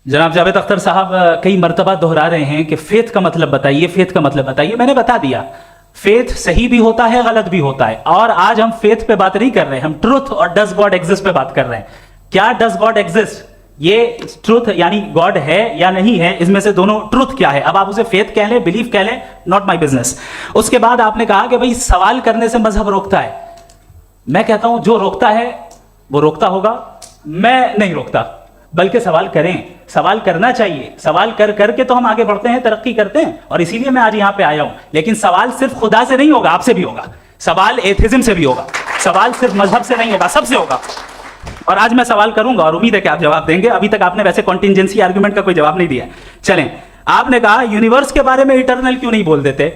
जनाब जावेद अख्तर साहब कई मर्तबा दोहरा रहे हैं कि फेथ का मतलब बताइए, फेथ का मतलब बताइए। मैंने बता दिया, फेथ सही भी होता है, गलत भी होता है। और आज हम फेथ पे बात नहीं कर रहे हैं, हम ट्रुथ और डज गॉड एग्जिस्ट पे बात कर रहे हैं। क्या डज गॉड एग्जिस्ट, ये ट्रुथ यानी गॉड है या नहीं है, इसमें से दोनों ट्रुथ क्या है। अब आप उसे फेथ कह लें, बिलीफ कह लें, नॉट माई बिजनेस। उसके बाद आपने कहा कि भाई सवाल करने से मजहब रोकता है। मैं कहता हूं जो रोकता है वो रोकता होगा, मैं नहीं रोकता, बल्कि सवाल करें, सवाल करना चाहिए। सवाल कर करके तो हम आगे बढ़ते हैं, तरक्की करते हैं, और इसीलिए मैं आज यहां पे आया हूं। लेकिन सवाल सिर्फ खुदा से नहीं होगा, आपसे भी होगा। सवाल एथिज्म से भी होगा, सवाल सिर्फ मजहब से नहीं होगा, सबसे होगा। और आज मैं सवाल करूंगा और उम्मीद है कि आप जवाब देंगे। अभी तक आपने वैसे कॉन्टिंजेंसी आर्गुमेंट का कोई जवाब नहीं दिया। चलें, आपने कहा यूनिवर्स के बारे में इटर्नल क्यों नहीं बोल देते।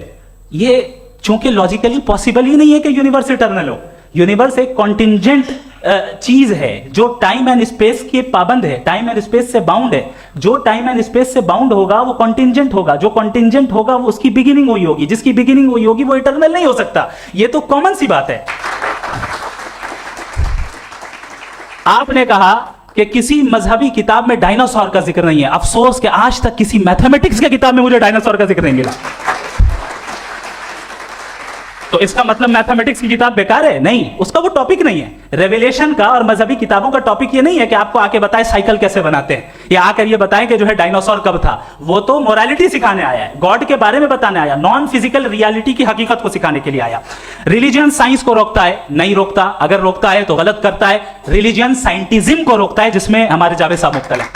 ये चूंकि लॉजिकली पॉसिबल ही नहीं है कि यूनिवर्स इटर्नल हो। यूनिवर्स एक कॉन्टिंजेंट चीज है जो टाइम एंड स्पेस के पाबंद है, टाइम एंड स्पेस से बाउंड है। जो टाइम एंड स्पेस से बाउंड होगा वो कॉन्टिंजेंट होगा, जो कॉन्टिंजेंट होगा वो उसकी बिगिनिंग हुई होगी, जिसकी बिगिनिंग हुई होगी वो इटर्नल नहीं हो सकता। ये तो कॉमन सी बात है। आपने कहा कि किसी मजहबी किताब में डायनासोर का जिक्र नहीं है। अफसोस कि आज तक किसी मैथमेटिक्स की किताब में मुझे डायनासोर का जिक्र नहीं मिला। तो इसका मतलब मैथमेटिक्स की किताब बेकार है? नहीं, उसका वो टॉपिक नहीं है। रेवलेशन का और मजहबी किताबों का टॉपिक ये नहीं है कि आपको आके बताए साइकिल कैसे बनाते हैं, या आकर ये बताएं कि जो है डायनासोर कब था। वो तो मोरालिटी सिखाने आया है, गॉड के बारे में बताने आया, नॉन फिजिकल रियलिटी की हकीकत को सिखाने के लिए आया। रिलीजन साइंस को रोकता है? नहीं रोकता। अगर रोकता है तो गलत करता है। रिलीजन साइंटिज्म को रोकता है, जिसमें हमारे जावेद साहब मुब्तला है।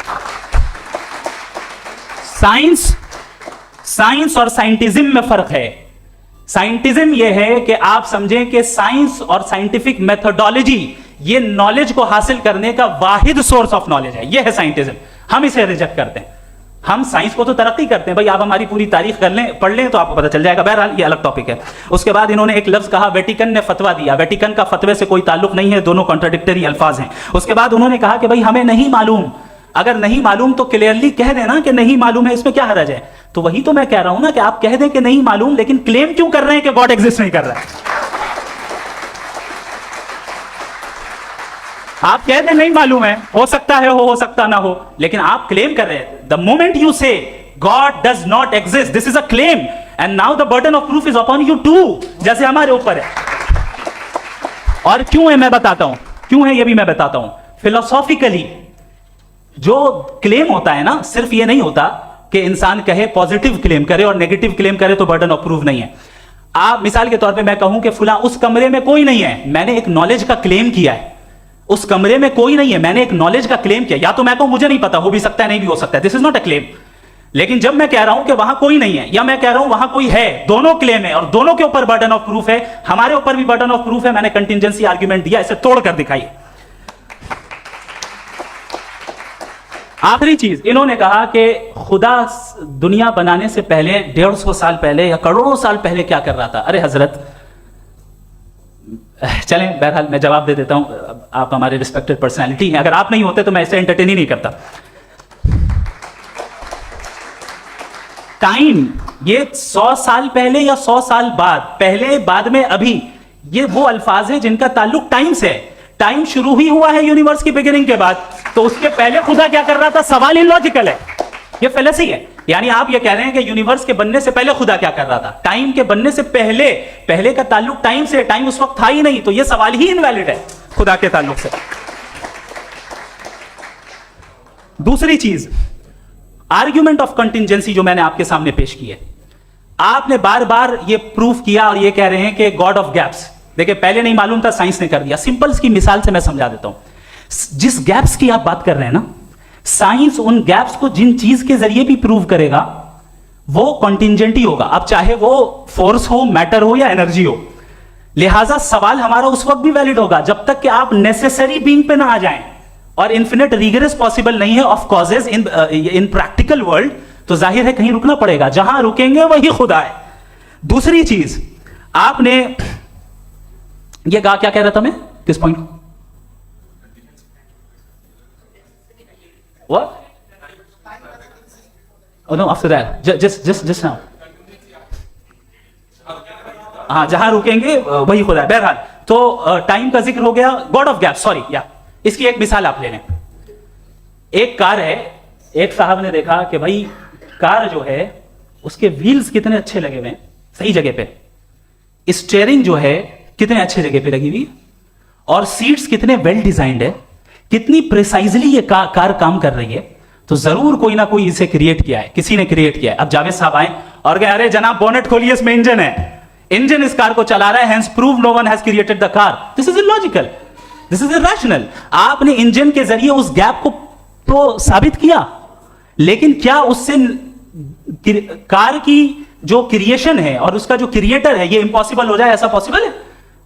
साइंस और साइंटिज्म में फर्क है। साइंटिज्म यह है कि आप समझें कि साइंस और साइंटिफिक मेथोडोलॉजी ये नॉलेज को हासिल करने का वाहिद सोर्स ऑफ नॉलेज है। यह है साइंटिज्म। हम इसे रिजेक्ट करते हैं। हम साइंस को तो तरक्की करते हैं। भाई आप हमारी पूरी तारीख कर लें, पढ़ लें तो आपको पता चल जाएगा। बहरहाल ये अलग टॉपिक है। उसके बाद इन्होंने एक लफ्ज कहा, वेटिकन ने फतवा दिया। वेटिकन का फतवे से कोई ताल्लुक नहीं है, दोनों कॉन्ट्राडिक्टरी अल्फाज हैं। उसके बाद उन्होंने कहा कि भाई हमें नहीं मालूम। अगर नहीं मालूम तो क्लियरली कह देना कि नहीं मालूम है, इसमें क्या हर्ज है। तो वही तो मैं कह रहा हूं ना कि आप कह दें कि नहीं मालूम, लेकिन क्लेम क्यों कर रहे हैं कि गॉड एग्जिस्ट नहीं कर रहा है। आप कह दें नहीं मालूम है, हो सकता है हो सकता ना हो, लेकिन आप क्लेम कर रहे हैं। The moment you say God does not exist, this is a claim, and now the burden of proof is upon you too, जैसे हमारे ऊपर है। और क्यों है मैं बताता हूं, क्यों है ये भी मैं बताता हूं। फिलोसॉफिकली जो क्लेम होता है ना, सिर्फ ये नहीं होता कि इंसान कहे पॉजिटिव क्लेम करे और नेगेटिव क्लेम करे तो बर्डन ऑफ प्रूफ नहीं है। आप मिसाल के तौर पे मैं कहूं कि फुला उस कमरे में कोई नहीं है, मैंने एक नॉलेज का क्लेम किया है। उस कमरे में कोई नहीं है, मैंने एक नॉलेज का क्लेम किया। या तो मैं कहूं मुझे नहीं पता, हो भी सकता है नहीं भी हो सकता है, this is not a claim. लेकिन जब मैं कह रहा हूं कि वहां कोई नहीं है, या मैं कह रहा हूं वहां कोई है, दोनों क्लेम है और दोनों के ऊपर बर्डन ऑफ प्रूफ है। हमारे ऊपर भी बर्डन ऑफ प्रूफ है। मैंने कंटिजेंसी आर्ग्यूमेंट दिया, इसे तोड़कर दिखाइए। आखिरी चीज, इन्होंने कहा कि खुदा दुनिया बनाने से पहले 150 साल पहले या करोड़ों साल पहले क्या कर रहा था। अरे हजरत, चलें बहरहाल मैं जवाब दे देता हूं। आप हमारे रिस्पेक्टेड पर्सनालिटी हैं, अगर आप नहीं होते तो मैं इसे एंटरटेन ही नहीं करता। टाइम, ये 100 साल पहले या 100 साल बाद, पहले बाद में अभी, ये वो अल्फाज हैं जिनका ताल्लुक टाइम से है। टाइम शुरू ही हुआ है यूनिवर्स की बिगिनिंग के बाद, तो उसके पहले खुदा क्या कर रहा था। सवाल इलॉजिकल है, ये फेलेसी है। यानी आप ये कह रहे हैं कि यूनिवर्स के बनने से पहले खुदा क्या कर रहा था। टाइम के बनने से पहले, पहले का ताल्लुक टाइम से, टाइम उस वक्त था ही नहीं, तो ये सवाल ही इनवैलिड है खुदा के ताल्लुक से। दूसरी चीज, आर्ग्यूमेंट ऑफ कंटिजेंसी जो मैंने आपके सामने पेश की है, आपने बार बार ये प्रूफ किया और ये कह रहे हैं कि गॉड ऑफ गैप्स। देखिए, पहले नहीं मालूम था, साइंस ने कर दिया। सिंपल की मिसाल से मैं समझा देता हूं। जिस गैप्स की आप बात कर रहे हैं ना, साइंस उन गैप्स को जिन चीज के जरिए भी प्रूव करेगा वो कॉन्टिंजेंट ही होगा। अब चाहे वो फोर्स हो, मैटर हो या एनर्जी हो। लिहाजा सवाल हमारा उस वक्त भी वैलिड होगा जब तक कि आप नेसेसरी बीइंग पे ना आ जाएं। और इन्फिनिट रिगरस पॉसिबल नहीं है of causes in practical world, तो जाहिर है कहीं रुकना पड़ेगा। जहां रुकेंगे वही खुदा है। दूसरी चीज, आपने ये कहा, क्या कह रहा था मैं, किस पॉइंट को? What? Oh no, after that, just now. हाँ, जहां रुकेंगे वही खुदा है। बहरहाल, तो टाइम का जिक्र हो गया, गॉड ऑफ गैप, सॉरी, या इसकी एक मिसाल आप ले लें। एक कार है, एक साहब ने देखा कि भाई कार जो है उसके व्हील्स कितने अच्छे लगे हुए हैं सही जगह पे, स्टीयरिंग जो है कितने अच्छे जगह पे लगी हुई है, और सीट्स कितने वेल डिजाइंड है, कितनी प्रिसाइजली ये कार काम कर रही है, तो जरूर कोई ना कोई इसे क्रिएट किया है, किसी ने क्रिएट किया है। अब जावेद साहब आए और कहे अरे जनाब बोनेट खोलिए, इसमें इंजन है, इंजन इस कार को चला रहा है, hence prove no one has created the car. This is illogical, this is irrational. आपने इंजन के जरिए उस गैप को तो साबित किया, लेकिन क्या उससे कार की जो क्रिएशन है और उसका जो क्रिएटर है ये इंपॉसिबल हो जाए? ऐसा पॉसिबल है?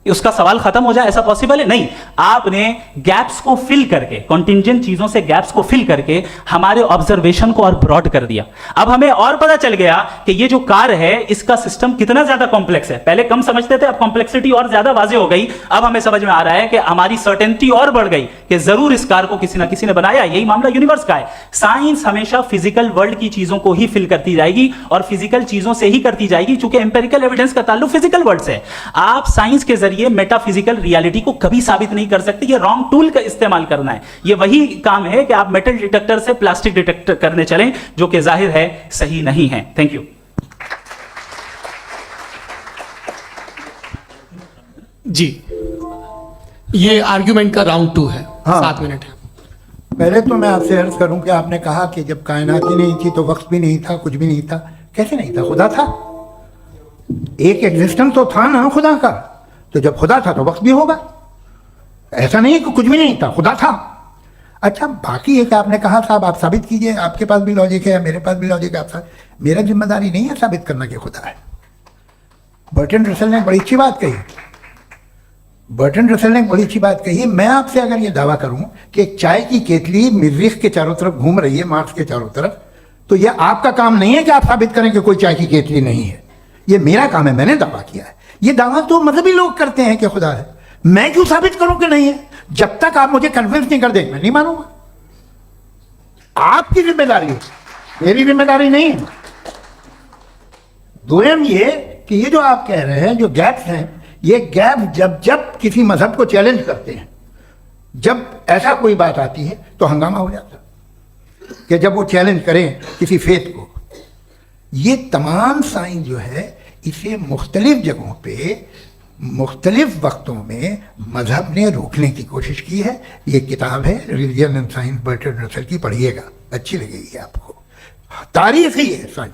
उसका सवाल खत्म हो जाए? ऐसा पॉसिबल है? नहीं। आपने गैप्स को फिल करके, कॉन्टिंजेंट चीजों से गैप्स को फिल करके हमारे ऑब्जर्वेशन को और ब्रॉड कर दिया। अब हमें और पता चल गया कि ये जो कार है इसका सिस्टम कितना ज्यादा कॉम्प्लेक्स है। पहले कम समझते थे, अब कॉम्प्लेक्सिटी और ज्यादा वाजे हो गई। अब हमें समझ में आ रहा है कि हमारी सर्टेनिटी और बढ़ गई कि जरूर इस कार को किसी ना किसी ने बनाया। यही मामला यूनिवर्स का है। साइंस हमेशा फिजिकल वर्ल्ड की चीजों को ही फिल करती जाएगी और फिजिकल चीजों से ही करती जाएगी, क्योंकि एम्पेरिकल एविडेंस का ताल्लुक फिजिकल वर्ल्ड से है। आप साइंस के जरिए मेटाफिजिकल रियलिटी को कभी साबित नहीं कर सकते। ये रॉन्ग टूल का इस्तेमाल करना है। ये वही काम है कि आप मेटल डिटेक्टर से प्लास्टिक डिटेक्टर करने चलें, जो कि जाहिर है सही नहीं है। थैंक यू जी। ये आर्ग्यूमेंट का राउंड 2 है। हाँ। 7 मिनट है। पहले तो मैं आपसे अर्ज करूं कि आपने कहा कि जब कायनात ही नहीं थी तो वक्त भी नहीं था, कुछ भी नहीं था। कैसे नहीं था? खुदा था, एक एग्जिस्टेंस तो था ना खुदा का। तो जब खुदा था तो वक्त भी होगा। ऐसा नहीं कि कुछ भी नहीं था, खुदा था। अच्छा, बाकी है कि आपने कहा साहब आप साबित कीजिए, आपके पास भी लॉजिक है, मेरे पास भी लॉजिक है। आप मेरा जिम्मेदारी नहीं है साबित करना कि खुदा है। बर्टन रसल ने बड़ी अच्छी बात कही। बर्टन रसल ने बड़ी अच्छी बात कही। मैं आपसे अगर ये दावा करूं कि एक चाय की केतली मरीख के चारों तरफ घूम रही है, मार्स के चारों तरफ, तो यह आपका काम नहीं है कि आप साबित करें कि कोई चाय की केतली नहीं है। ये मेरा काम है, मैंने दावा किया है। ये दावा तो मजहबी लोग करते हैं कि खुदा है। मैं क्यों साबित करूं कि नहीं है? जब तक आप मुझे कन्विंस नहीं कर देंगे मैं नहीं मानूंगा। आपकी जिम्मेदारी है, मेरी जिम्मेदारी नहीं है। दोयम ये कि ये जो आप कह रहे हैं, जो गैप्स हैं, ये गैप जब किसी मजहब को चैलेंज करते हैं, जब ऐसा कोई बात आती है तो हंगामा हो जाता है कि जब वो चैलेंज करें किसी फेथ को। ये तमाम साइंस जो है इसे मुख्तलिफ जगहों पे मुख्तलिफ वक्तों में मजहब ने रोकने की कोशिश की है। ये किताब है religion and science, Burton Russell की, पढ़िएगा, अच्छी लगेगी आपको। तारीख ही है साइंस,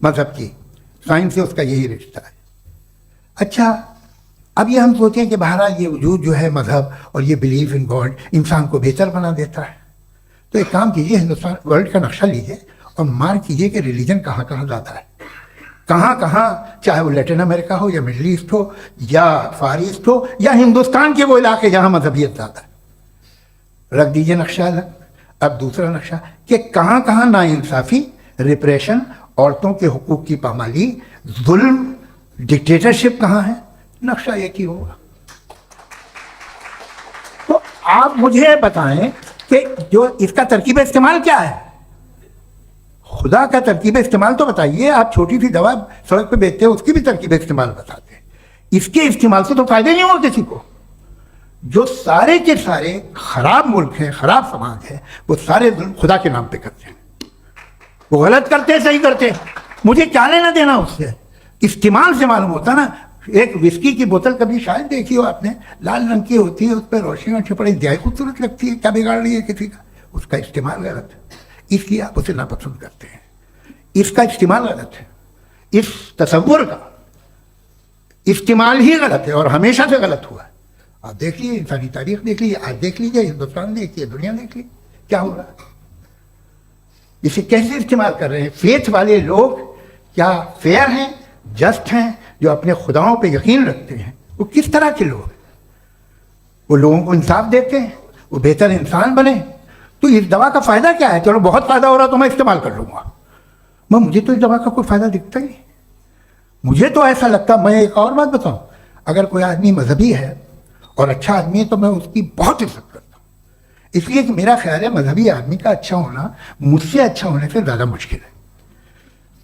मजहब की साइंस से उसका यही रिश्ता है। अच्छा, अब ये हम सोचें कि बहरहाल ये वजूद जो है मजहब और ये बिलीव इन गॉड इंसान को बेहतर बना देता है। तो एक काम कीजिए, हिंदुस्तान वर्ल्ड का नक्शा लीजिए और मार्क कीजिए कि रिलीजन कहाँ कहाँ ज़्यादा है, कहाँ कहाँ, चाहे वो लैटिन अमेरिका हो या मिडल ईस्ट हो या फार ईस्ट हो या हिंदुस्तान के वो इलाके जहाँ मजहबियत ज़्यादा है। रख दीजिए नक्शा अलग। अब दूसरा नक्शा कि कहाँ कहाँ नाइंसाफ़ी, रिप्रेशन, औरतों के हुकूक की पामाली, जुल्म, डिक्टेटरशिप कहाँ है, नक्शा एक ही होगा। तो आप मुझे बताएं कि जो इसका तरकीब इस्तेमाल क्या है? खुदा का तरकीब इस्तेमाल तो बताइए। आप छोटी सी दवा सड़क पे बेचते हैं, उसकी भी तरकीब इस्तेमाल बताते हैं। इसके इस्तेमाल से तो फायदे नहीं हुआ किसी को। जो सारे के सारे खराब मुल्क हैं, खराब समाज है, वो सारे खुदा के नाम पे करते हैं। वो गलत करते हैं, सही करते हैं, मुझे क्या लेना देना उससे? इस्तेमाल से मालूम होता ना। एक विस्की की बोतल कभी शायद देखी हो आपने, लाल रंग की होती है, उस पर रोशनी और छिपड़ी इंतहाई खूबसूरत लगती है, क्या बिगाड़ रही है किसी का? उसका इस्तेमाल गलत है, इसलिए आप उसे नापसंद करते हैं। इसका इस्तेमाल गलत है, इस तसव्वुर का इस्तेमाल ही गलत है और हमेशा से गलत हुआ है। आप देख लीजिए, इंसानी तारीख देख लीजिए, आज देख लीजिए, हिंदुस्तान देखिए, दुनिया देख लीजिए, क्या हो रहा है। इसे कैसे इस्तेमाल कर रहे हैं फेथ वाले लोग? क्या फेयर हैं, जस्ट हैं, जो अपने खुदाओं पे यकीन रखते हैं? वो किस तरह के लोग हैं? वो लोगों को इंसाफ देते हैं, वो बेहतर इंसान बने। तो इस दवा का फ़ायदा क्या है? चलो बहुत फ़ायदा हो रहा तो मैं इस्तेमाल कर लूँगा। मुझे तो इस दवा का कोई फ़ायदा दिखता ही नहीं। मुझे तो ऐसा लगता, मैं एक और बात बताऊँ, अगर कोई आदमी मजहबी है और अच्छा आदमी है तो मैं उसकी बहुत इज्जत करता हूँ, इसलिए कि मेरा ख्याल है मजहबी आदमी का अच्छा होना मुझसे अच्छा होने से ज़्यादा मुश्किल है।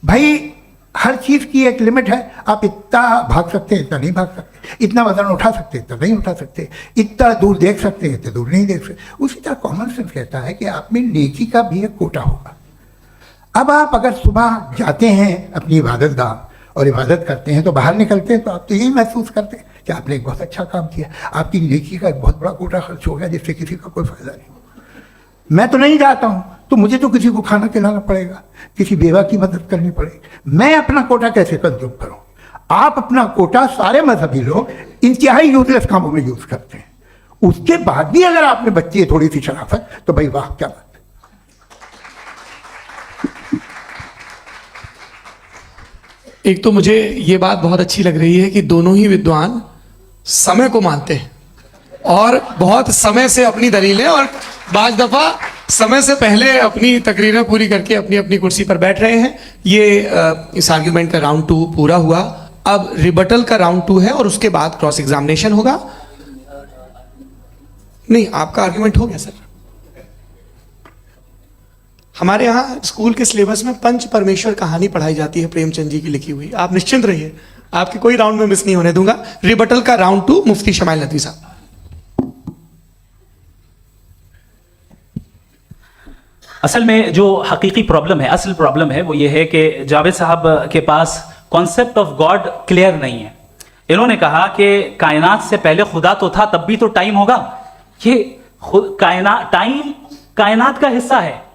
भाई हर चीज़ की एक लिमिट है। आप इतना भाग सकते हैं, इतना नहीं भाग सकते, इतना वजन उठा सकते, इतना नहीं उठा सकते, इतना दूर देख सकते हैं, इतना दूर नहीं देख सकते। उसी तरह कॉमन सेंस कहता है कि आप में नेकी का भी एक कोटा होगा। अब आप अगर सुबह जाते हैं अपनी इबादत गाह और इबादत करते हैं तो बाहर निकलते हैं तो आप तो यही महसूस करते हैं कि आपने एक बहुत अच्छा काम किया, आपकी नेकी का एक बहुत बड़ा कोटा खर्च हो गया जिससे किसी का कोई फायदा नहीं। मैं तो नहीं जाता हूँ तो मुझे तो किसी को खाना खिलाना पड़ेगा, किसी बेवा की मदद करनी पड़ेगी, मैं अपना कोटा कैसे कंज्यूम करूँ? आप अपना कोटा सारे मजहबी लोग इंतहाई यूजलेस कामों में यूज करते हैं, उसके बाद भी अगर आप में बच्ची है थोड़ी सी शराफत तो भाई वाह क्या बात। एक तो मुझे ये बात बहुत अच्छी लग रही है कि दोनों ही विद्वान समय को मानते हैं और बहुत समय से अपनी दलीलें और बाज दफा समय से पहले अपनी तकरीरें पूरी करके अपनी अपनी कुर्सी पर बैठ रहे हैं। ये इस आर्ग्यूमेंट का राउंड 2 पूरा हुआ। अब रिबटल का राउंड 2 है और उसके बाद क्रॉस एग्जामिनेशन होगा। नहीं, आपका आर्ग्यूमेंट हो गया सर। हमारे यहाँ स्कूल के सिलेबस में पंच परमेश्वर कहानी पढ़ाई जाती है प्रेमचंद जी की लिखी हुई। आप निश्चिंत रहिए, आपके कोई राउंड में मिस नहीं होने दूंगा। रिबटल का राउंड 2 मुफ्ती शमाइल नदवी साहब। असल में जो हकीकी प्रॉब्लम है, असल प्रॉब्लम है वो ये है कि जावेद साहब के पास कॉन्सेप्ट ऑफ गॉड क्लियर नहीं है। इन्होंने कहा कि कायनात से पहले खुदा तो था तब भी तो टाइम होगा। ये टाइम कायनात का हिस्सा है।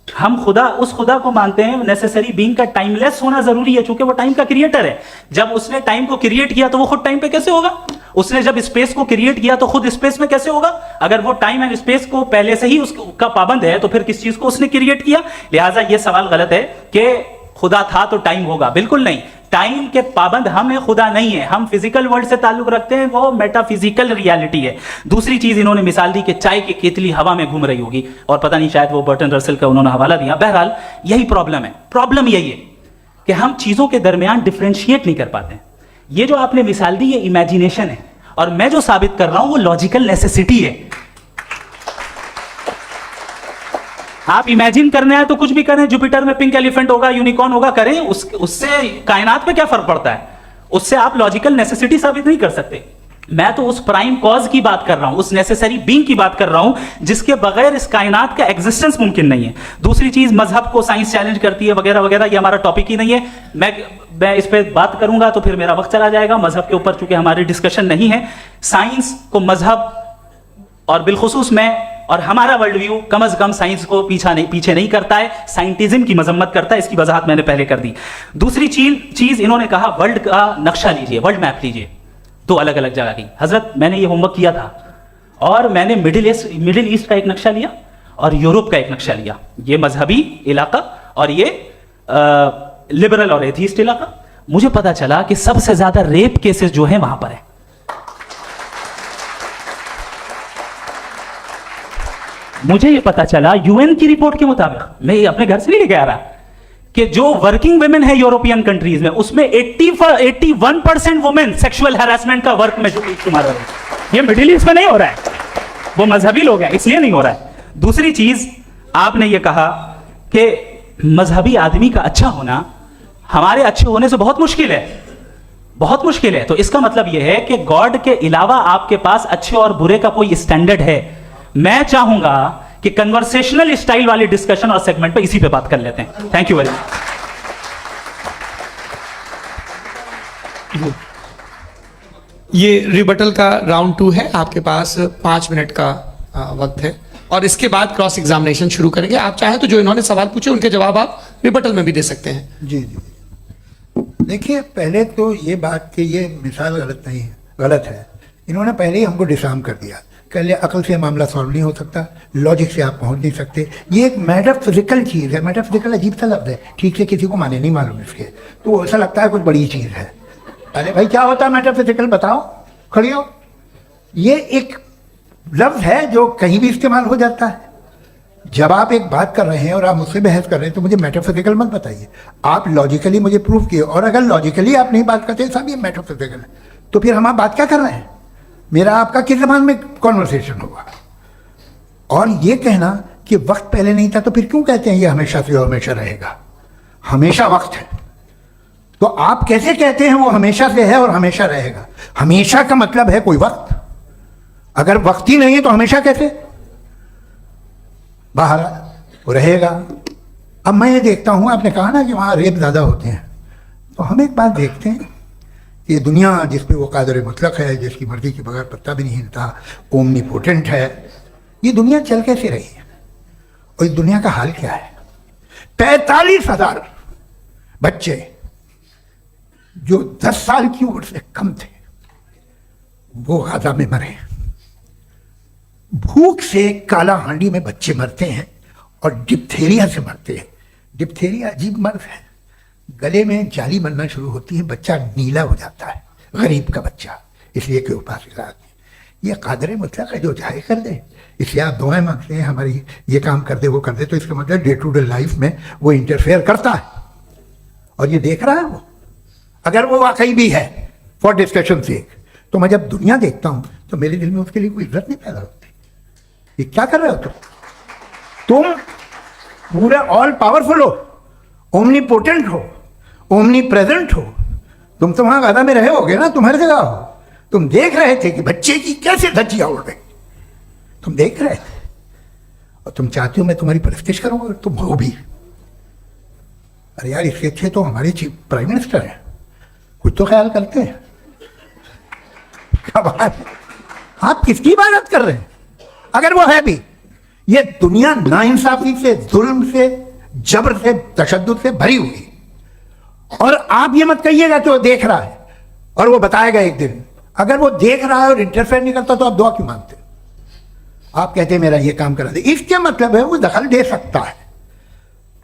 हम उस खुदा को मानते हैं नेसेसरी बीइंग का टाइमलेस होना जरूरी है क्योंकि वो टाइम का क्रिएटर है। जब उसने टाइम को क्रिएट किया तो वो खुद टाइम पे कैसे होगा? उसने जब स्पेस को क्रिएट किया तो खुद स्पेस में कैसे होगा? अगर वो टाइम एंड स्पेस को पहले से ही उसका पाबंद है तो फिर किस चीज को उसने क्रिएट किया? लिहाजा ये सवाल गलत है कि खुदा था तो टाइम होगा। बिल्कुल नहीं, टाइम के पाबंद हम हैं, खुदा नहीं है। हम फिजिकल वर्ल्ड से ताल्लुक रखते हैं, वो मेटाफिजिकल रियलिटी है। दूसरी चीज इन्होंने मिसाल दी कि चाय की केतली हवा में घूम रही होगी और पता नहीं शायद वो बर्टन रसल का उन्होंने हवाला दिया। बहरहाल यही प्रॉब्लम है। प्रॉब्लम यही है कि हम चीजों के दरमियान डिफ्रेंशिएट नहीं कर पाते। ये जो आपने मिसाल दी ये इमेजिनेशन है और मैं जो साबित कर रहा हूं वो लॉजिकल नेसेसिटी है। आप इमेजिन करने आए तो कुछ भी करें, जुपिटर में पिंक एलिफेंट होगा, यूनिकॉर्न होगा, करें, उससे कायनात पे क्या फर्क पड़ता है? उससे आप लॉजिकल नेसेसिटी साबित नहीं कर सकते। मैं तो उस प्राइम कॉज की बात कर रहा हूं, उस नेसेसरी बीइंग की बात कर रहा हूं जिसके बगैर इस कायनात का एग्जिस्टेंस मुमकिन नहीं है। दूसरी चीज, मजहब को साइंस चैलेंज करती है वगैरह वगैरह, ये हमारा टॉपिक ही नहीं है। मैं इस पर बात करूंगा तो फिर मेरा वक्त चला जाएगा। मजहब के ऊपर चूंकि हमारी डिस्कशन नहीं है, साइंस को मजहब और बिलखुसूस मैं और हमारा वर्ल्ड व्यू कम अज कम साइंस को पीछे नहीं करता है, साइंटिज्म की मजम्मत करता है। इसकी वजाहत मैंने पहले कर दी। दूसरी चीज इन्होंने कहा वर्ल्ड का नक्शा लीजिए, वर्ल्ड मैप लीजिए, तो अलग अलग जगह की। हजरत मैंने ये होमवर्क किया था और मैंने मिडिल ईस्ट का एक नक्शा लिया और यूरोप का एक नक्शा लिया, ये मजहबी इलाका और ये लिबरल और एथीस्ट इलाका। मुझे पता चला कि सबसे ज्यादा रेप केसेस जो है वहां पर है। मुझे ये पता चला यूएन की रिपोर्ट के मुताबिक, मैं ये अपने घर से नहीं लेके आ रहा, कि जो वर्किंग वुमेन है यूरोपियन कंट्रीज में उसमें 81% वुमेन सेक्सुअल हैरेसमेंट का वर्क में शुमार हो रही है। ये मिडिल ईस्ट में नहीं हो रहा है, वो मजहबी लोग हैं इसलिए नहीं हो रहा है। दूसरी चीज आपने ये कहा कि मजहबी आदमी का अच्छा होना हमारे अच्छे होने से बहुत मुश्किल है, बहुत मुश्किल है। तो इसका मतलब यह है कि गॉड के अलावा आपके पास अच्छे और बुरे का कोई स्टैंडर्ड है। मैं चाहूंगा कि कन्वर्सेशनल स्टाइल वाली डिस्कशन और सेगमेंट पे इसी पे बात कर लेते हैं। Thank you very much. ये रिबटल का राउंड 2 है। आपके पास 5 मिनट का वक्त है और इसके बाद क्रॉस एग्जामिनेशन शुरू करेंगे। आप चाहें तो जो इन्होंने सवाल पूछे उनके जवाब आप रिबटल में भी दे सकते हैं। जी जी, देखिए पहले तो ये बात कि ये मिसाल गलत है। इन्होंने पहले ही हमको डिसार्म कर दिया। कह लिया अकल से मामला सॉल्व नहीं हो सकता, लॉजिक से आप पहुंच नहीं सकते। ये एक मेटाफिजिकल चीज़ है। मेटाफिजिकल अजीब सा लफ्ज़ है, ठीक से किसी को माने नहीं मालूम इसके, तो ऐसा लगता है कुछ बड़ी चीज़ है। अरे भाई क्या होता है मेटाफिजिकल, बताओ, खड़ी हो। ये एक लफ्ज़ है जो कहीं भी इस्तेमाल हो जाता है। जब आप एक बात कर रहे हैं और आप मुझसे बहस कर रहे हैं तो मुझे मेटाफिजिकल मत बताइए, आप लॉजिकली मुझे प्रूव किए। और अगर लॉजिकली आप नहीं बात करते साहब ये मेटाफिजिकल है, तो फिर हम आप बात क्या कर रहे हैं? मेरा आपका किस जबान में कॉन्वर्सेशन होगा? और ये कहना कि वक्त पहले नहीं था तो फिर क्यों कहते हैं ये हमेशा से हमेशा रहेगा? हमेशा वक्त है, तो आप कैसे कहते हैं वो हमेशा से है और हमेशा रहेगा? हमेशा का मतलब है कोई वक्त, अगर वक्त ही नहीं है तो हमेशा कैसे? बाहर वो रहेगा। अब मैं ये देखता हूँ, आपने कहा ना कि वहाँ रेप ज़्यादा होते हैं, तो हम एक बात देखते हैं, ये दुनिया जिसपे वो कादर मुतलक है, जिसकी मर्जी के बगैर पत्ता भी नहीं हिलता, ओमनीपोटेंट है, ये दुनिया चल कैसे रही है? और इस दुनिया का हाल क्या है? 45,000 बच्चे जो 10 साल की उम्र से कम थे वो गाजा में मरे। भूख से काला हांडी में बच्चे मरते हैं और डिप्थेरिया से मरते हैं। डिप्थेरिया अजीब मर्ज है, गले में जाली बनना शुरू होती है, बच्चा नीला हो जाता है, गरीब का बच्चा, इसलिए कि उपास ये कादर मुतलक है जो चाहे कर दे। इसलिए आप दुआएं मांगते हैं हमारी, ये काम कर दे वो कर दे, तो इसका मतलब डे टू डे लाइफ में वो इंटरफेयर करता है और ये देख रहा है वो। अगर वो वाकई भी है फॉर डिस्कशन से, तो मैं जब दुनिया देखता हूं तो मेरे दिल में उसके लिए कोई इज्जत नहीं पैदा होती। ये क्या कर रहे हो तुम पूरे ऑल पावरफुल हो, ओमनीपोटेंट हो, ओमनी प्रेजेंट हो, तुम तो वहां गादा में रहे होगे ना, तुम हर जगह हो। तुम देख रहे थे कि बच्चे की कैसे धज्जियां उड़ रही, तुम देख रहे थे और तुम चाहते हो मैं तुम्हारी परस्तिश करूंगा, तुम हो भी। अरे यार, इसके अच्छे तो हमारे चीफ प्राइम मिनिस्टर हैं, कुछ तो ख्याल करते हैं। क्या बात है, आप किसकी इबादत कर रहे हैं? अगर वो है भी, ये दुनिया नाइंसाफी से, जुल्म से, जबर से, तशद्दुद से भरी हुई, और आप ये मत कहिएगा कि वो देख रहा है और वो बताएगा एक दिन। अगर वो देख रहा है और इंटरफेयर नहीं करता तो आप दुआ क्यों मांगते? आप कहते हैं मेरा ये काम करा दे, इसके मतलब है वो दखल दे सकता है,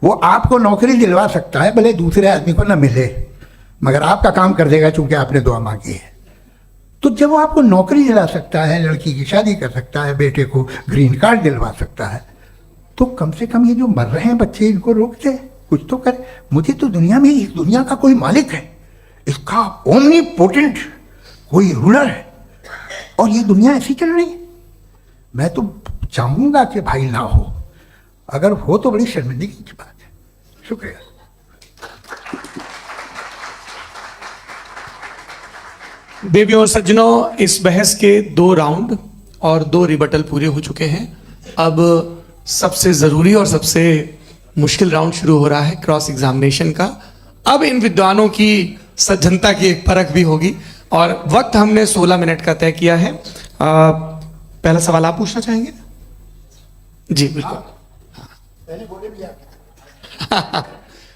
वो आपको नौकरी दिलवा सकता है, भले दूसरे आदमी को ना मिले, मगर आपका काम कर देगा चूंकि आपने दुआ मांगी है। तो जब वो आपको नौकरी दिला सकता है, लड़की की शादी कर सकता है, बेटे को ग्रीन कार्ड दिलवा सकता है, तो कम से कम ये जो मर रहे हैं बच्चे, इनको रोक दे, कुछ तो करे। मुझे तो दुनिया में, इस दुनिया का कोई मालिक है, इसका ओमनीपोटेंट कोई रूलर है, और ये दुनिया ऐसी चल रही है। मैं तो चाहूंगा कि भाई ना हो, अगर हो तो बड़ी शर्मिंदगी की बात है। शुक्रिया। देवियों और सज्जनों, इस बहस के 2 राउंड और 2 रिबटल पूरे हो चुके हैं। अब सबसे जरूरी और सबसे मुश्किल राउंड शुरू हो रहा है, क्रॉस एग्जामिनेशन का। अब इन विद्वानों की सज्जनता की एक परख भी होगी और वक्त हमने 16 मिनट का तय किया है। पहला सवाल आप पूछना चाहेंगे? जी बिल्कुल। पहले बोले भी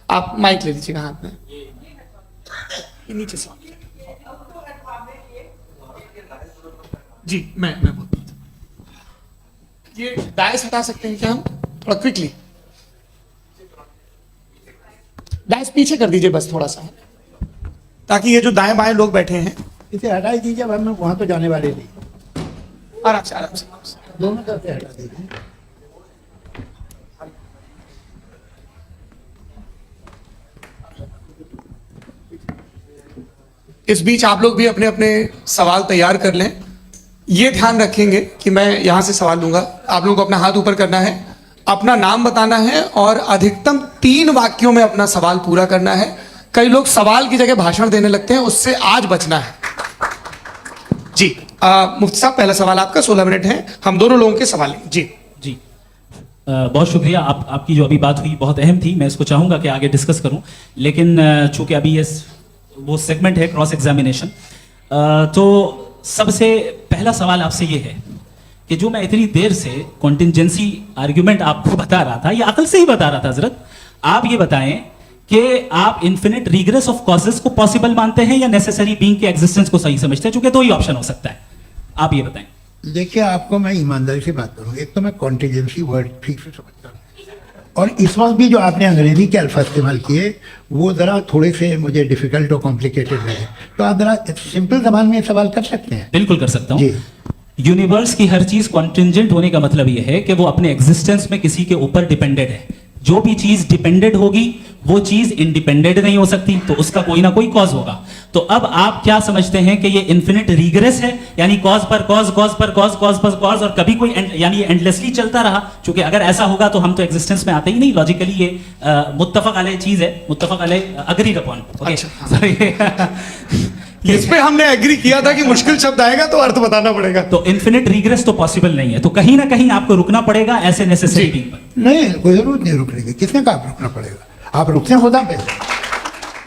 आप माइक ले लीजिएगा हाथ में, ये नीचे से। जी मैं बोलता हूँ, ये डायस हटा सकते हैं क्या हम थोड़ा क्विकली? डायस पीछे कर दीजिए बस थोड़ा सा, ताकि ये जो दाएं बाएं लोग बैठे हैं इसे हटा ही दीजिए, वरना वहां तो जाने वाले नहीं। आराम से आराम से दोनों तरफ से हटा दीजिए। इस बीच आप लोग भी अपने अपने सवाल तैयार कर लें। ये ध्यान रखेंगे कि मैं यहां से सवाल लूंगा, आप लोगों को अपना हाथ ऊपर करना है, अपना नाम बताना है और अधिकतम 3 वाक्यों में अपना सवाल पूरा करना है। कई लोग सवाल की जगह भाषण देने लगते हैं, उससे आज बचना है। जी मुफ्ती साहब, पहला सवाल आपका, 16 मिनट है, हम दोनों लोगों के सवाल लेंगे। जी बहुत शुक्रिया। आपकी जो अभी बात हुई बहुत अहम थी, मैं इसको चाहूंगा कि आगे डिस्कस करूं, लेकिन चूंकि अभी ये वो सेगमेंट है क्रॉस एग्जामिनेशन, तो सबसे पहला सवाल आपसे ये है कि जो मैं इतनी देर से कॉन्टिंजेंसी आर्ग्यूमेंट आपको बता रहा था, ये अकल से ही बता रहा था हजरत, आप ये बताएं कि आप इन्फिनिट रिग्रेस ऑफ कॉजेस को पॉसिबल मानते हैं या नेसेसरी बीइंग के एग्जिस्टेंस को सही समझते हैं? चूंकि 2 ही ऑप्शन हो सकता है, आप ये बताएं। देखिए, आपको मैं ईमानदारी से बात करूँ, एक तो मैं कॉन्टिजेंसी वर्ड ठीक से समझता हूँ, और इस वक्त भी जो आपने अंग्रेजी के अल्फाज इस्तेमाल किए वो ज़रा थोड़े से मुझे डिफिकल्ट और कॉम्प्लिकेटेड लगे, तो आप ज़रा सिंपल जबान में सवाल कर सकते हैं? बिल्कुल कर सकता हूँ। जी। यूनिवर्स की हर चीज कॉन्टिंजेंट होने का मतलब यह है कि वो अपने एग्जिस्टेंस में किसी के ऊपर डिपेंडेंट है। जो भी चीज डिपेंडेंट होगी वो चीज इंडिपेंडेंट नहीं हो सकती, तो उसका कोई ना कोई कॉज होगा। तो अब आप क्या समझते हैं कि ये इन्फिनिट रिग्रेस है, यानी कॉज पर कॉज, कॉज पर कॉज, कॉज पर कॉज, और कभी कोई यानी एंडलेसली चलता रहा? क्योंकि अगर ऐसा होगा तो हम तो एग्जिस्टेंस में आते ही नहीं, लॉजिकली ये मुत्तफक अलैह चीज है, मुत्तफक अलैह अग्रीड अपॉन। इस पे हमने एग्री किया था कि मुश्किल शब्द आएगा तो अर्थ बताना पड़ेगा। तो इन्फिनिट रिग्रेस तो पॉसिबल नहीं है, तो कहीं ना कहीं आपको रुकना पड़ेगा ऐसे नेसेसिटी पर। नहीं, कोई जरूरत नहीं रुकने की। किसने कहा आप रुकना पड़ेगा? आप रुकते हैं खुदा पे,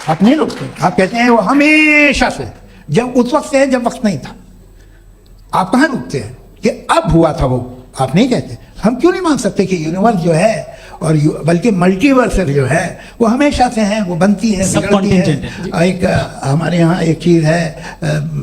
आप नहीं रुकते। आप कहते हैं वो हमेशा से, जब उस वक्त से है जब वक्त नहीं था। आप कहाँ रुकते हैं कि अब हुआ था वो? आप नहीं कहते। हम क्यों नहीं मान सकते कि यूनिवर्स जो है और बल्कि मल्टीवर्स जो है वो हमेशा से है, वो बनती है, सब बिगड़ती contingent है। एक हमारे यहाँ एक चीज़ है,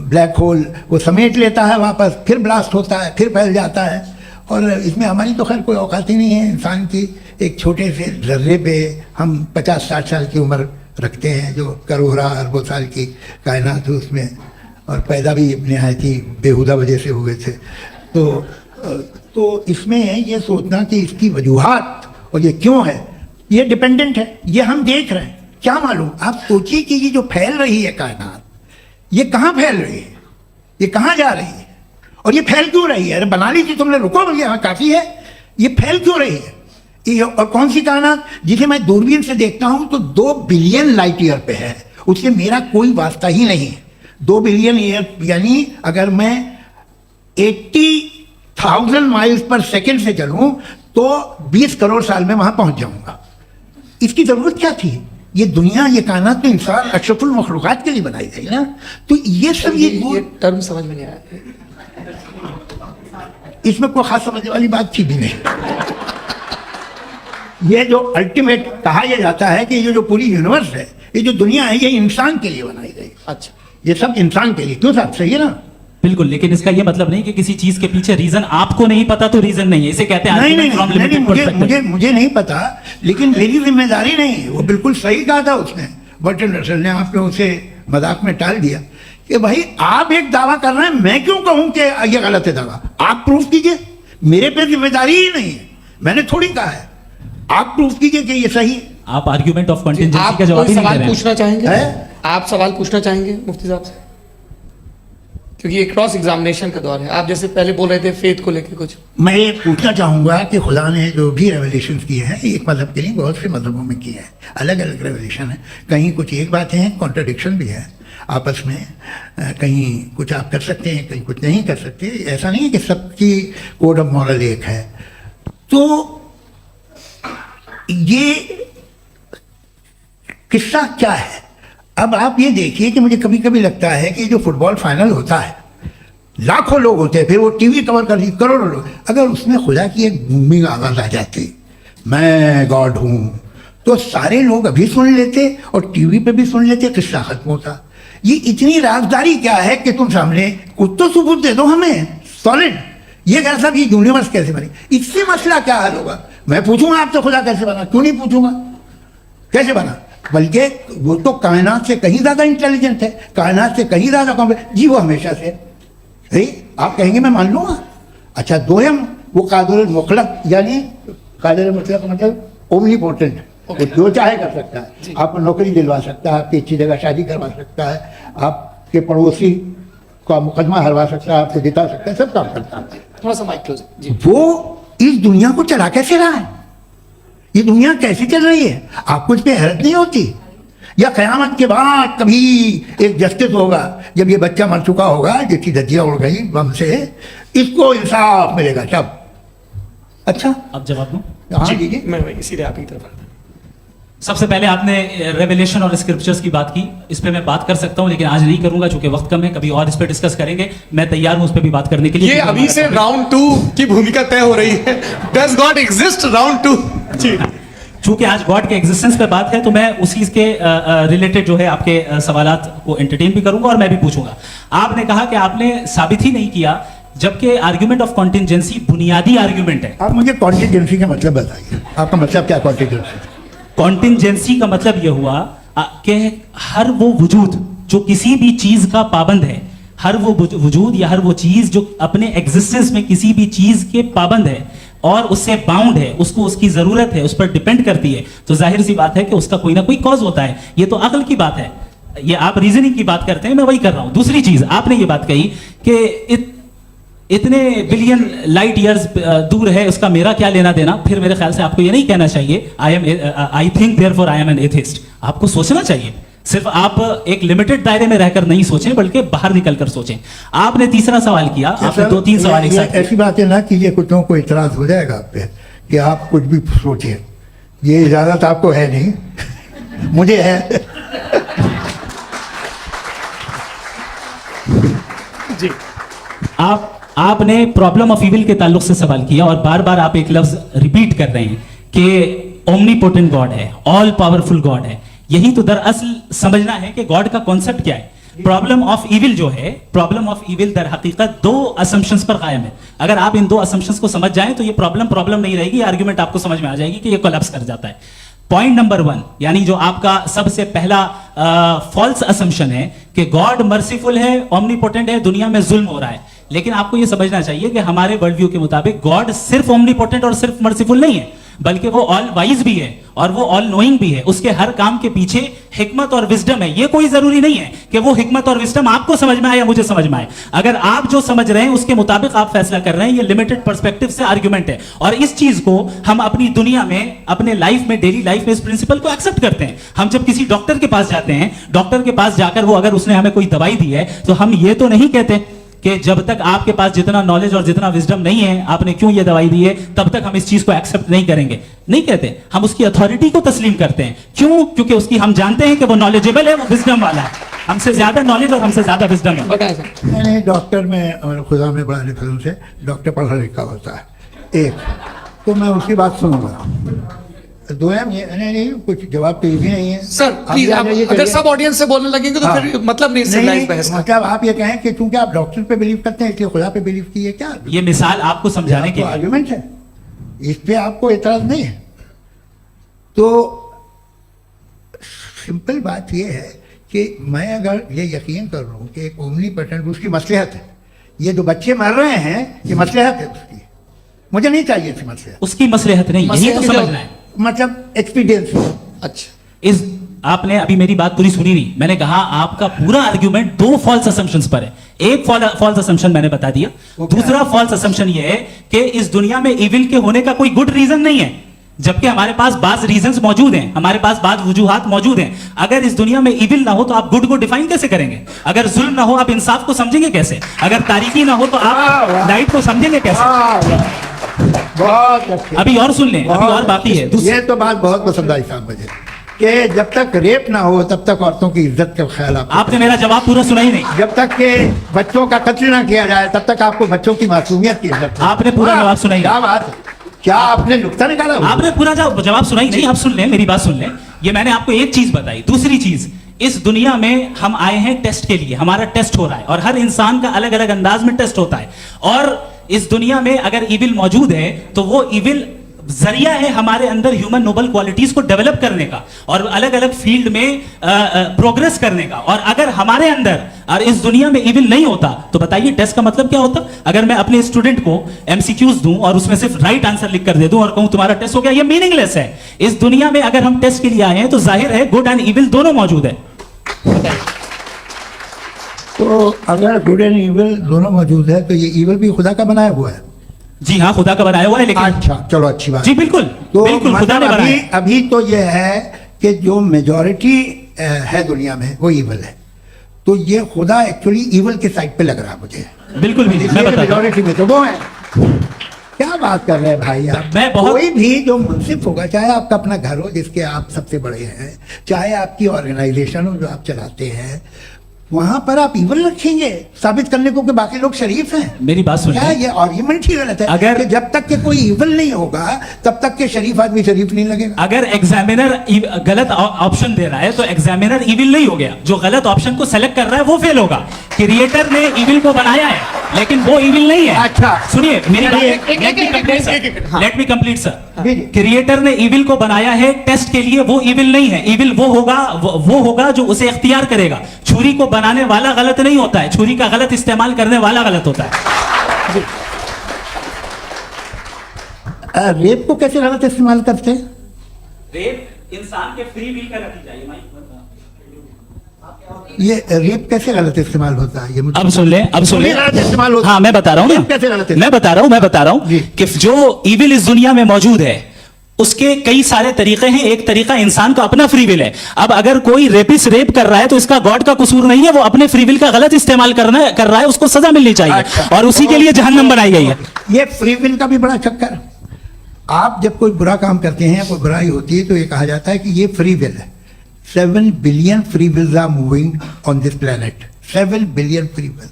ब्लैक होल, वो समेट लेता है वापस, फिर ब्लास्ट होता है, फिर फैल जाता है। और इसमें हमारी तो खैर कोई औकात ही नहीं है इंसान की। एक छोटे से जर्रे पे हम 50-60 साल की उम्र रखते हैं, जो करोड़ों अरबों साल की कायनात है उसमें, और पैदा भी नहायत ही बेहुदा वजह से हुए थे। तो इसमें ये सोचना कि इसकी वजूहात और ये क्यों है, ये डिपेंडेंट है, ये हम देख रहे हैं। क्या मालूम? आप सोचिए कि ये जो फैल रही है कायनात, ये कहाँ फैल रही है, ये कहाँ जा रही है, और ये फैल क्यों रही है? अरे बना ली थी तुमने, रुको भैया, काफ़ी है। ये फैल क्यों रही है? ये और कौन सी कायनात जिसे मैं दूरबीन से देखता हूँ तो 2 बिलियन लाइट ईयर पे है, उससे मेरा कोई वास्ता ही नहीं है। 2 बिलियन ईयर यानी अगर मैं 80,000 माइल्स पर सेकेंड से चलूं तो 20 करोड़ साल में वहां पहुंच जाऊंगा। इसकी जरूरत क्या थी? ये दुनिया, ये कायनात तो इंसान अशरफुल मखलूकात के लिए बनाई गई ना। तो ये सब ये टर्म समझ में नहीं आया, इसमें कोई खास समझने वाली बात थी भी नहीं। ये जो अल्टीमेट कहा यह जाता है कि ये जो पूरी यूनिवर्स है, ये जो दुनिया है, ये इंसान के लिए बनाई गई। अच्छा, ये सब इंसान के लिए। क्यों साहब? सही है ना? बिल्कुल, लेकिन इसका ये मतलब नहीं कि किसी चीज के पीछे रीजन आपको नहीं पता तो रीजन नहीं है, इसे कहते हैं नहीं argument from limited perspective। मुझे नहीं पता, लेकिन मेरी जिम्मेदारी नहीं है। वो बिल्कुल सही कहा था उसने, बर्टन रसल ने। आपने उसे मजाक में टाल दिया कि भाई आप एक दावा कर रहे हैं, मैं क्यों कहूं कि ये गलत है दावा? आप प्रूफ कीजिए, मेरे पे जिम्मेदारी ही नहीं है, मैंने थोड़ी कहा है। आप प्रूफ कीजिए कि ये सही है। आप आर्ग्यूमेंट ऑफ कंटिजेंसी आप का जवाब कोई ही नहीं दे सवाल रहे हैं। पूछना चाहेंगे? है? आप सवाल पूछना चाहेंगे मुफ्ती साहब से? क्योंकि ये क्रॉस एग्जामिनेशन का दौर है। आप जैसे पहले बोल रहे थे फेथ को लेकर कुछ। मैं ये पूछना चाहूंगा कि खुदा ने जो भी रेवलेशन किए हैं, एक मजहब के लिए बहुत से मजहबों में किए हैं, अलग अलग रेवलेशन है। कहीं कुछ एक बातें हैं, कॉन्ट्रडिक्शन भी है आपस में। कहीं कुछ आप कर सकते हैं, कहीं कुछ नहीं कर सकते। ऐसा नहीं है कि सबकी कोड ऑफ मॉरल एक है। तो ये किस्सा क्या है? अब आप ये देखिए कि मुझे कभी कभी लगता है कि जो फुटबॉल फाइनल होता है, लाखों लोग होते हैं, फिर वो टीवी कवर कर दी, करोड़ों लोग, अगर उसमें खुदा की एक बूमिंग आवाज आ जाती, मैं गॉड हूं, तो सारे लोग अभी सुन लेते और टीवी पे भी सुन लेते, किस्सा खत्म होता। ये इतनी राजदारी क्या है कि तुम सामने कुछ तो सबूत दे दो हमें सॉलिड। ये कह साहब ये यूनिवर्स कैसे बनी, इससे मसला क्या हल होगा? मैं पूछूंगा आपसे खुदा कैसे बना? क्यों नहीं पूछूंगा कैसे बना? बल्कि वो तो कायनात से कहीं ज्यादा इंटेलिजेंट है, कायनात से कहीं ज्यादा कॉम्प्लेक्स। जी वो हमेशा से है। आप कहेंगे मैं मान लूंगा। अच्छा, दोयम वो कादिर मुतलक, यानी कादिर मुतलक मतलब ओमनीपोटेंट, वो जो चाहे कर सकता है। आपको नौकरी दिलवा सकता है, आपकी अच्छी जगह शादी करवा सकता है, आपके पड़ोसी का मुकदमा हरवा सकता है, आपको जिता सकता है, सब काम करता है। थोड़ा सा माइक क्लोज जी। वो इस दुनिया को चला कैसे रहा है? ये दुनिया कैसे चल रही है? आपको इस पर हैरत नहीं होती? या क़यामत के बाद कभी एक जस्टिस होगा, जब ये बच्चा मर चुका होगा, जिसकी धज्जियां उड़ गई बम से, इसको इंसाफ मिलेगा तब? अच्छा, अब जवाब दूं? हाँ दीजिए। मैं वही सीधे आप ही की तरफ। सबसे पहले आपने रेवलेशन और स्क्रिप्चर्स की बात की, इस पे मैं बात कर सकता हूं लेकिन आज नहीं करूंगा चूंकि वक्त कम है। कभी और इस पे डिस्कस करेंगे, मैं तैयार हूं उस पे भी बात करने के लिए। ये अभी से राउंड 2 की भूमिका तय हो रही है। Does God exist round 2? जी, चूंकि आज गॉड के एग्जिस्टेंस पे बात है तो मैं उसी के रिलेटेड जो है आपके सवालात को एंटरटेन भी करूंगा और मैं भी पूछूंगा। आपने कहा कि आपने साबित ही नहीं किया, जबकि आर्ग्यूमेंट ऑफ कॉन्टिजेंसी बुनियादी आर्ग्यूमेंट है। आप मुझे कॉन्टिजेंसी का मतलब बताइए। आपका मतलब क्या कॉन्टिजेंसी? कॉन्टिजेंसी का मतलब यह हुआ कि हर वो वजूद जो किसी भी चीज का पाबंद है, हर वो वजूद या हर वो चीज जो अपने एग्जिस्टेंस में किसी भी चीज के पाबंद है और उससे बाउंड है, उसको उसकी जरूरत है, उस पर डिपेंड करती है, तो जाहिर सी बात है कि उसका कोई ना कोई कॉज होता है। ये तो अक्ल की बात है, ये आप रीजनिंग की बात करते हैं, मैं वही कर रहा हूं। दूसरी चीज, आपने ये बात कही कि इतने बिलियन लाइट ईयर्स दूर है, उसका मेरा क्या लेना देना। फिर मेरे ख्याल से आपको ये नहीं कहना चाहिए I think therefore I am an atheist. आपको सोचना चाहिए, सिर्फ आप एक लिमिटेड दायरे में रहकर नहीं सोचें, बल्कि बाहर निकलकर सोचें। आपने तीसरा सवाल किया, आपने 2-3 सवाल एक साथ। ऐसी बात है ना कि ये कुछ लोगों को इतराज हो जाएगा आप पे कि आप कुछ भी सोचें, ये इजाजत आपको है नहीं, मुझे है। जी, आपने प्रॉब्लम ऑफ इविल के ताल्लुक से सवाल किया और बार बार आप एक लफ्ज रिपीट कर रहे हैं कि ओमनीपोटेंट गॉड है, ऑल पावरफुल गॉड है। यही तो दरअसल समझना है कि गॉड का कॉन्सेप्ट क्या है। प्रॉब्लम ऑफ इविल जो है, प्रॉब्लम ऑफ इविल दर हकीकत 2 असम्पशंस पर कायम है। अगर आप इन 2 असम्पशंस को समझ जाएं तो ये प्रॉब्लम नहीं रहेगी, आर्ग्यूमेंट आपको समझ में आ जाएगी कि ये कोलैप्स कर जाता है। पॉइंट नंबर 1, यानी जो आपका सबसे पहला फॉल्स असम्पशन है कि गॉड मर्सीफुल है, ओमनीपोटेंट है, दुनिया में जुल्म हो रहा है। लेकिन आपको यह समझना चाहिए कि हमारे वर्ल्ड व्यू के मुताबिक गॉड सिर्फ ओमनीपोटेंट और सिर्फ मर्सीफुल नहीं है, बल्कि वो ऑल वाइज भी है और वो ऑल नोइंग भी है। उसके हर काम के पीछे हिकमत और विजडम है। ये कोई जरूरी नहीं है कि वो हिकमत और विजडम आपको समझ में आए या मुझे समझ में आए। अगर आप जो समझ रहे हैं उसके मुताबिक आप फैसला कर रहे हैं, ये लिमिटेड पर्सपेक्टिव से आर्गुमेंट है। और इस चीज को हम अपनी दुनिया में, अपने लाइफ में, डेली लाइफ में इस प्रिंसिपल को एक्सेप्ट करते हैं। हम जब किसी डॉक्टर के पास जाते हैं, डॉक्टर के पास जाकर वो अगर उसने हमें कोई दवाई दी है तो हम ये तो नहीं कहते कि जब तक आपके पास जितना नॉलेज और जितना विजडम नहीं है, आपने क्यों ये दवाई दी है, तब तक हम इस चीज को एक्सेप्ट नहीं करेंगे। नहीं कहते, हम उसकी अथॉरिटी को तस्लीम करते हैं। क्यों? क्योंकि उसकी हम जानते हैं कि वो नॉलेजेबल है, वो विजडम वाला है, हमसे ज्यादा नॉलेज और हमसे ज्यादा विजडम है। मैंने डॉक्टर में और खुदा में बड़ा लिखा से डॉक्टर पढ़ा लिखा होता है एक, तो मैं उसकी बात सुनूंगा। 2 ये नहीं, कुछ जवाब तो ये भी नहीं है सर प्लीज, आप अगर सब ऑडियंस से बोलने लगेंगे तो फिर मतलब नहीं सिविलाइज्ड बहस का। मतलब आप ये कहें कि चूंकि आप डॉक्टर पे बिलीव करते हैं इसलिए खुदा पे बिलीव कीजिए, क्या ये मिसाल आपको समझाने के लिए आर्गुमेंट है, इस पे आपको एतराज नहीं है। तो सिंपल बात ये है कि मैं अगर ये यकीन कर रहा हूँ कि एक ओमनीपोटेंट उसकी मसलहत है, ये जो बच्चे मर रहे हैं ये मसलहत है उसकी, मुझे नहीं चाहिए थी मसलहत, उसकी मसलहत नहीं, यही तो समझना है। मतलब एक्सपीरियंस। अच्छा, इस आपने अभी मेरी बात पूरी सुनी नहीं। मैंने कहा आपका पूरा आर्ग्यूमेंट 2 फॉल्स असम्पशंस पर है। एक फॉल्स असम्पशन मैंने बता दिया, दूसरा फॉल्स असम्पशन यह है कि इस दुनिया में इविल के होने का कोई गुड रीजन नहीं है, जबकि हमारे पास बाज रीजंस मौजूद हैं, हमारे पास बाज वजूहात मौजूद हैं। अगर इस दुनिया में इविल ना हो तो आप गुड को डिफाइन कैसे करेंगे? अगर जुल्म ना हो आप इंसाफ को समझेंगे कैसे? अगर तारीकी ना हो तो आप लाइट को समझेंगे कैसे? बहुत अच्छे। अभी और सुन लें, अभी और बाकी है। ये तो बात बहुत पसंद आई साहब मुझे कि जब तक रेप ना हो तब तक औरतों की इज्जत का ख्याल आपने मेरा जवाब पूरा सुना ही नहीं। जब तक के बच्चों का कत्ल ना किया जाए तब तक आपको बच्चों की मासूमियत की इज्जत। आपने पूरा जवाब सुना ही नहीं। क्या बात, क्या आपने नुक्ता निकाला? आपने पूरा जवाब सुना ही नहीं। आप सुन लें, मेरी बात सुन लें। ये मैंने आपको एक चीज बताई। दूसरी चीज, इस दुनिया में हम आए हैं टेस्ट के लिए, हमारा टेस्ट हो रहा है और हर इंसान का अलग अलग अंदाज में टेस्ट होता है। और इस दुनिया में अगर इविल मौजूद है तो वो इविल जरिया है हमारे अंदर ह्यूमन नोबल क्वालिटीज को डेवलप करने का और अलग अलग फील्ड में प्रोग्रेस करने का। और अगर हमारे अंदर और इस दुनिया में इविल नहीं होता तो बताइए टेस्ट का मतलब क्या होता? अगर मैं अपने स्टूडेंट को एमसीक्यूज दूं और उसमें सिर्फ राइट आंसर लिख कर दे दूं और कहूं तुम्हारा टेस्ट हो गया, ये मीनिंगलेस है। इस दुनिया में अगर हम टेस्ट के लिए आए हैं तो जाहिर है गुड एंड इविल दोनों मौजूद है। तो अगर गुड एंड इविल दोनों मौजूद है तो ये इविल भी खुदा का बनाया हुआ है। जी हाँ, खुदा का बनाया हुआ है। लेकिन अच्छा, चलो अच्छी बात। जी बिल्कुल, तो बिल्कुल खुदा ने मतलब बनाया। अभी तो ये है कि जो मेजॉरिटी है दुनिया में वो इविल है, तो ये खुदा एक्चुअली इविल के साइड पे लग रहा है मुझे। बिल्कुल भी नहीं, मैं बताता हूं। मेजॉरिटी में तो वो है। क्या बात कर रहे हैं भाई आप? मैं बहुत- कोई भी जो मुंसिफ होगा, चाहे आपका अपना घर हो जिसके आप सबसे बड़े हैं, चाहे आपकी ऑर्गेनाइजेशन हो जो आप चलाते हैं, वहां पर आप इविल रखेंगे साबित करने को कि बाकी लोग शरीफ हैं। मेरी बात सुनिए। क्या ये आर्ग्यूमेंट ही गलत है? अगर- कि जब तक के कोई इविल नहीं होगा तब तक के शरीफ आदमी शरीफ नहीं लगेगा। अगर एग्जामिनर गलत ऑप्शन दे रहा है तो एग्जामिनर इविल नहीं हो गया। जो गलत ऑप्शन को सेलेक्ट कर रहा है वो फेल होगा। क्रिएटर ने इविल को बनाया है लेकिन वो इविल नहीं है। अच्छा। सुनिए मेरी बात, एक- लेट मी कंप्लीट सर। जी, जी। क्रिएटर ने इविल को बनाया है टेस्ट के लिए, वो इविल नहीं है। इविल वो होगा जो उसे इख्तियार करेगा। छुरी को बनाने वाला गलत नहीं होता है, छुरी का गलत इस्तेमाल करने वाला गलत होता है। रेप को कैसे गलत इस्तेमाल करते हैं? रेप इंसान के फ्री विल का नतीजा है। ये रेप कैसे गलत इस्तेमाल होता है? ये मुझे अब सुन ले, अब सुन ले। गलत इस्तेमाल होता है। हाँ मैं बता रहा हूँ रेप कैसे गलत ना, मैं बता रहा हूँ जी। कि जो इविल इस दुनिया में मौजूद है उसके कई सारे तरीके हैं। एक तरीका इंसान का अपना फ्री विल है। अब अगर कोई रेपिस्ट रेप कर रहा है तो इसका गॉड का कसूर नहीं है, वो अपने फ्री विल का गलत इस्तेमाल कर रहा है, उसको सजा मिलनी चाहिए। अच्छा। और उसी के लिए जहन्नम बनाई गई है। ये फ्री विल का भी बड़ा चक्कर। आप जब कोई बुरा काम करते हैं, कोई बुराई होती है, तो ये कहा जाता है कि ये फ्री विल है। 7 billion free wills are moving on this planet. 7 billion free will.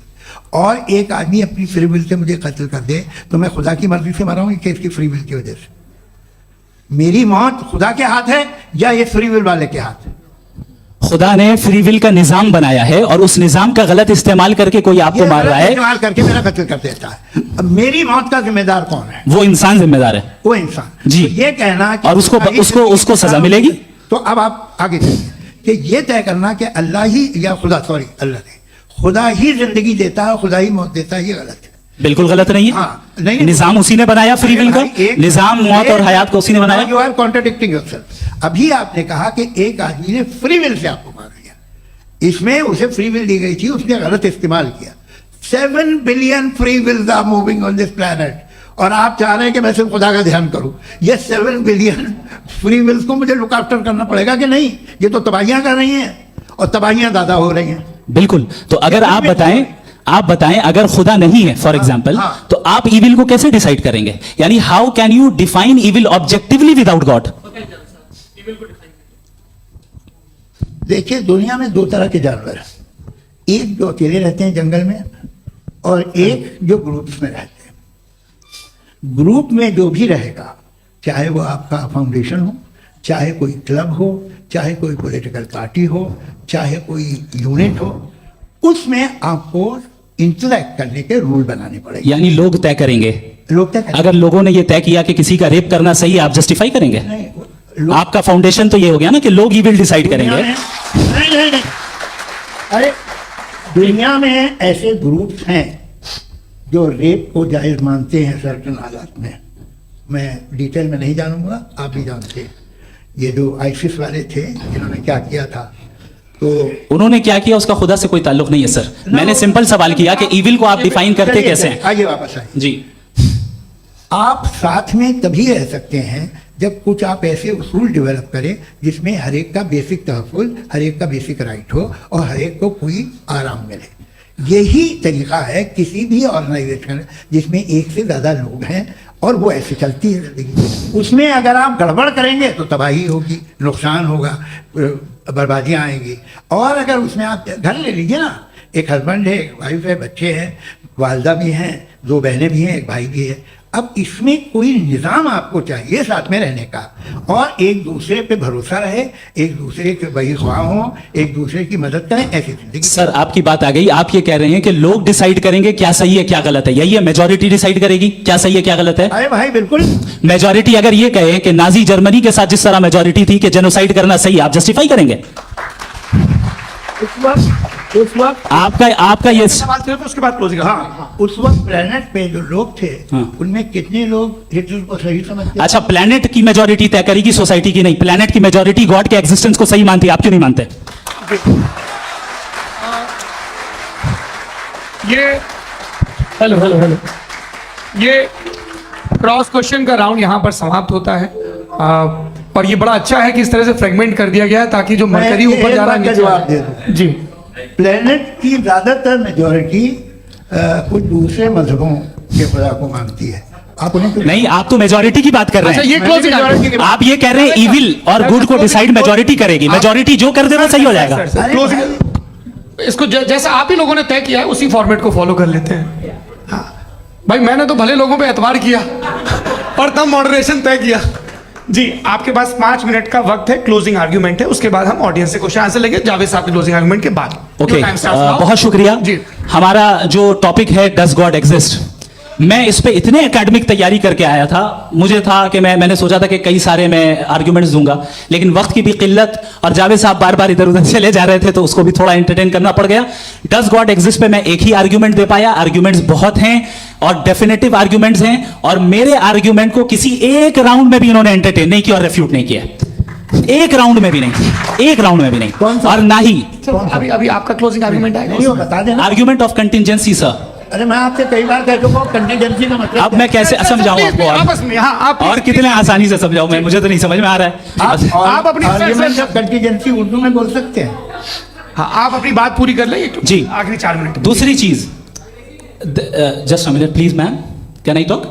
और एक आदमी अपनी फ्री विल से मुझे कत्ल कर दे तो मैं खुदा की मर्जी से मरा हूं कि इसकी फ्री विल की वजह से? मेरी मौत खुदा के हाथ है या ये फ्री विल वाले के हाथ है? खुदा ने फ्री विल का निजाम बनाया है और उस निजाम का गलत इस्तेमाल करके कोई आपको मार रहा है, इस्तेमाल करके मेरा कत्ल कर देता है। अब मेरी मौत का जिम्मेदार कौन है? वो इंसान जिम्मेदार है। वो इंसान। जी। तो ये कहना कि और उसको सजा मिलेगी। तो अब आप आगे चलिए कि ये तय करना कि अल्लाह ही या अल्लाह ने खुदा ही जिंदगी देता है, खुदा ही मौत देता है, ये गलत है। बिल्कुल गलत नहीं है। हाँ, नहीं। निजाम उसी ने बनाया फ्री विल का। निजाम मौत और हयात को उसी ने बनाया। You are contradicting yourself. अभी आपने कहा कि एक आदमी ने फ्री विल से आपको मार दिया, इसमें उसे फ्री विल दी गई थी, उसने गलत इस्तेमाल किया। 7 billion free wills are moving on this planet और आप चाह रहे हैं कि मैं सिर्फ खुदा का ध्यान करूं। ये 7 बिलियन फ्री विल्स को मुझे लुक आफ्टर करना पड़ेगा कि नहीं? ये तो तबाहियां कर रही हैं और तबाहियां ज्यादा हो रही हैं। बिल्कुल। तो अगर आप बताएं अगर खुदा नहीं है फॉर एग्जाम्पल, हाँ। तो आप इविल को कैसे डिसाइड करेंगे? यानी how can you define evil objectively without God? देखिए, दुनिया में 2 तरह के जानवर हैं। एक जो अकेले रहते हैं जंगल में और एक जो ग्रुप्स में रहते हैं। ग्रुप में जो भी रहेगा, चाहे वो आपका फाउंडेशन हो, चाहे कोई क्लब हो, चाहे कोई पॉलिटिकल पार्टी हो, चाहे कोई यूनिट हो, उसमें आपको इंटरैक्ट करने के रूल बनाने पड़ेंगे। यानी लोग तय करेंगे। लोग तय करेंगे। अगर लोगों ने यह तय किया कि किसी का रेप करना सही है, आप जस्टिफाई करेंगे? नहीं, आपका फाउंडेशन तो ये हो गया ना कि लोग ही विल डिसाइड करेंगे। नहीं। अरे दुनिया में ऐसे ग्रुप्स हैं जो रेप को जायज मानते हैं सर्टेन हालात में। मैं डिटेल में नहीं जानूंगा, आप भी जानते हैं। ये जो आईसिस वाले थे जिन्होंने क्या किया था, तो उन्होंने क्या किया उसका खुदा से कोई ताल्लुक नहीं है सर। मैंने सिंपल सवाल किया कि इविल को आप डिफाइन करते कैसे हैं? आगे वापस आइए। जी। आप साथ में तभी रह सकते हैं जब कुछ आप ऐसे उसूल डेवलप करें जिसमें हर एक का बेसिक तहफ़्फ़ुज़, हर एक का बेसिक राइट हो और हर एक को कोई आराम मिले। यही तरीका है किसी भी ऑर्गेनाइजेशन जिसमें एक से ज़्यादा लोग हैं और वो ऐसे चलती है जिंदगी। उसमें अगर आप गड़बड़ करेंगे तो तबाही होगी, नुकसान होगा, बर्बादियाँ आएंगी। और अगर उसमें आप घर ले लीजिए ना, एक हस्बैंड है, एक वाइफ है, बच्चे हैं, वालदा भी हैं, 2 बहनें भी हैं, एक भाई भी है। अब इसमें कोई निज़ाम आपको चाहिए साथ में रहने का, और एक दूसरे पे भरोसा रहे, एक दूसरे के वही ख्वाह हों, एक दूसरे की मदद करें, ऐसी जिंदगी। सर आपकी बात आ गई। आप ये कह रहे हैं कि लोग डिसाइड करेंगे क्या सही है क्या गलत है, यही है? मेजॉरिटी डिसाइड करेगी क्या सही है क्या गलत है? अरे भाई बिल्कुल। मेजॉरिटी अगर ये कहे कि नाजी जर्मनी के साथ जिस तरह मेजॉरिटी थी कि जेनोसाइड करना सही, आप जस्टिफाई करेंगे? उस वक्त आपका ये सवाल थे, उसके बाद क्लोजिंग। हाँ, उस वक्त प्लेनेट पे जो लोग थे, हाँ। उनमें कितने लोग हिटलर को सही समझते? अच्छा, प्लेनेट की मेजॉरिटी तय करेगी, सोसाइटी की नहीं। प्लेनेट की मेजॉरिटी गॉड के एग्जिस्टेंस को सही मानती है, आप क्यों नहीं मानते? ये हेलो ये क्रॉस क्वेश्चन का राउंड यहाँ पर समाप्त होता है। और ये बड़ा अच्छा है कि इस तरह से फ्रेगमेंट कर दिया गया है ताकि जो मरकरी ऊपर जा रहा है जवाब दे दूं। जी। प्लेनेट की ज्यादातर मेजॉरिटी कुछ दूसरे मजहबों के खुदा को मानती है। आप उन्हें क्यों- नहीं, आप तो मेजॉरिटी की बात कर रहे अच्छा, हैं। ये क्लोजिंग majority की बात- आप ये कह रहे हैं इविल और गुड को डिसाइड मेजॉरिटी करेगी। मेजॉरिटी जो कर दे वो सही हो जाएगा। अरे क्लोजिंग भाई, इसको जैसा आप ही लोगों ने तय किया है उसी फॉर्मेट को फॉलो कर लेते हैं। भाई मैंने तो भले लोगों पे एतबार किया और तब मॉडरेशन तय किया। जी, आपके पास 5 मिनट का वक्त है, क्लोजिंग आर्ग्यूमेंट है, उसके बाद हम ऑडियंस से क्वेश्चन आंसर लेंगे जावेद साहब के क्लोजिंग आर्ग्यूमेंट के बाद। Okay, Your time starts now. बहुत शुक्रिया जी। हमारा जो टॉपिक है डज गॉड एग्जिस्ट, मैं इस पे इतने एकेडमिक तैयारी करके आया था। मुझे था कि मैंने सोचा था कि कई सारे मैं आर्ग्यूमेंट्स दूंगा, लेकिन वक्त की भी किल्लत और जावेद साहब बार बार इधर उधर चले जा रहे थे तो उसको भी थोड़ा एंटरटेन करना पड़ गया। डज गॉड एग्जिस्ट पे मैं एक ही आर्ग्यूमेंट दे पाया। आर्ग्यूमेंट्स बहुत हैं और डेफिनेटिव आर्ग्यूमेंट्स हैं, और मेरे आर्ग्यूमेंट को किसी एक राउंड में भी इन्होंने एंटरटेन नहीं किया और रेफ्यूट नहीं किया। एक राउंड में भी नहीं, एक राउंड में भी नहीं। कौन सा? और ना ही अभी आपका क्लोजिंग आर्ग्यूमेंट आएगा। नहीं, वो बता देना। Argument of contingency sir. अरे मैं आपसे कई बार कह चुका हूँ कंटीजेंसी का मतलब अब मैं कैसे समझाऊं आपको आपस में हाँ आप और कितने आसानी से समझाऊं मैं, मुझे तो नहीं समझ में आ रहा है। आप अपनी आर्ग्यूमेंट ऑफ कंटीजेंसी उर्दू में बोल सकते हैं। हाँ आप अपनी बात पूरी कर लें जी। आखिरी 4 मिनट। दूसरी चीज, just a minute please ma'am, can I talk?